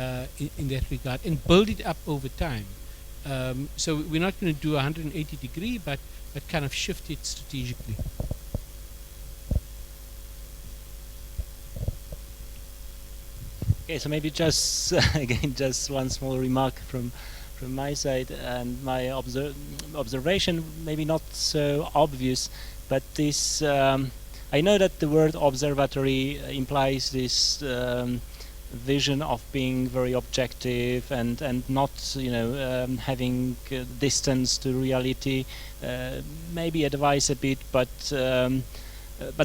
in that regard and build it up over time. So we're not going to do 180 degree, but kind of shift it strategically. Okay, so maybe just again, just one small remark from my side and my observation, maybe not so obvious, but this I know that the word observatory implies this vision of being very objective and not, you know, having distance to reality. Maybe advise a bit, but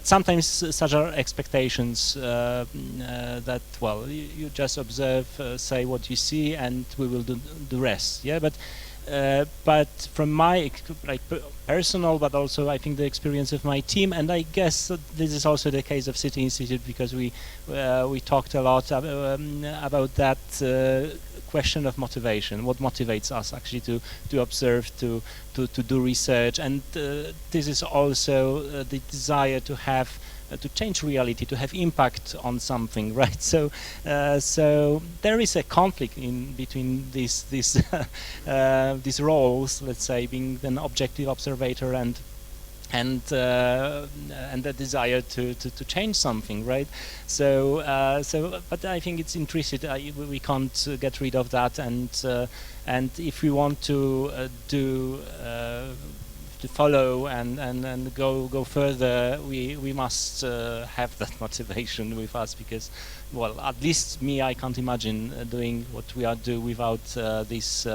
sometimes such are expectations that, well, you just observe, say what you see, and we will do the rest. Yeah, but from my personal, but also I think the experience of my team, and I guess this is also the case of City Institute, because we talked a lot about that question of motivation. What motivates us actually to observe, to do research, and this is also the desire to have to change reality, to have impact on something, right? So there is a conflict in between these roles, let's say, being an objective observator and the desire to change something, right? So but I think it's intrinsic. We can't get rid of that, and if we want to follow and go further, we must have that motivation with us, because, well, at least me, I can't imagine doing what we are doing without this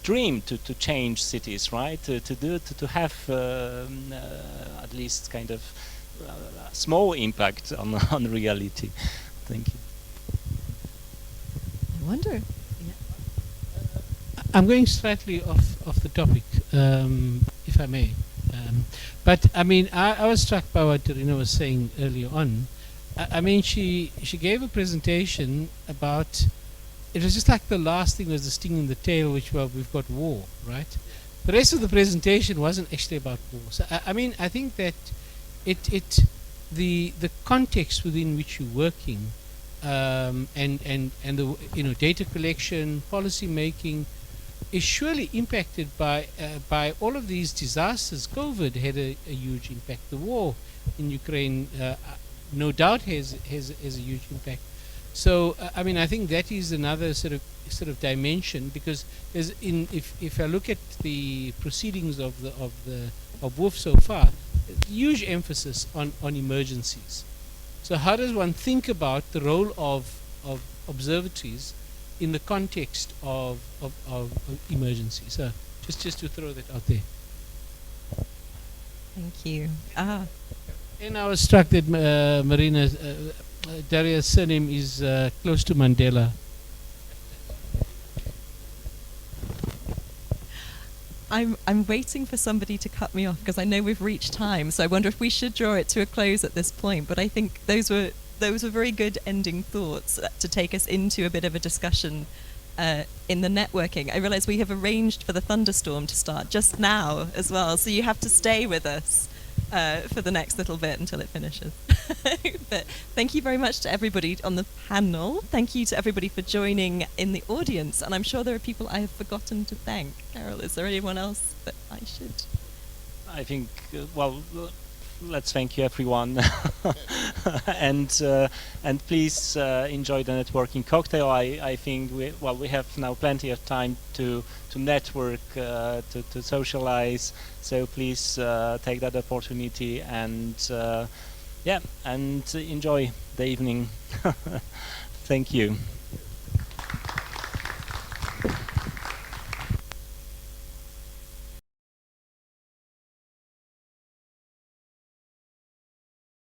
dream to change cities, right? To have at least kind of small impact on reality. Thank you. wonder. I'm going slightly off the topic, if I may. But I mean, I was struck by what Irina was saying earlier on. I mean, she gave a presentation about, it was just like the last thing was the sting in the tail, which, well, we've got war, right? The rest of the presentation wasn't actually about war. So I mean, I think that the context within which you're working, and the data collection, policy making, is surely impacted by all of these disasters. COVID had a huge impact. The war in Ukraine, no doubt, has a huge impact. So I mean, I think that is another sort of dimension, because if I look at the proceedings of WOOF so far, huge emphasis on emergencies. So how does one think about the role of observatories in the context of emergencies? So just to throw that out there. Thank you. And I was struck that Marina, Daria's surname is close to Mandela. I'm waiting for somebody to cut me off, because I know we've reached time, so I wonder if we should draw it to a close at this point. But I think those were very good ending thoughts to take us into a bit of a discussion in the networking. I realise we have arranged for the thunderstorm to start just now as well, so you have to stay with us for the next little bit until it finishes. But thank you very much to everybody on the panel. Thank you to everybody for joining in the audience, and I'm sure there are people I have forgotten to thank. Carol, is there anyone else that I should? I think, well, let's thank you, everyone. and please enjoy the networking cocktail. I think we have now plenty of time to network, to socialize, so please take that opportunity and and enjoy the evening. Thank you.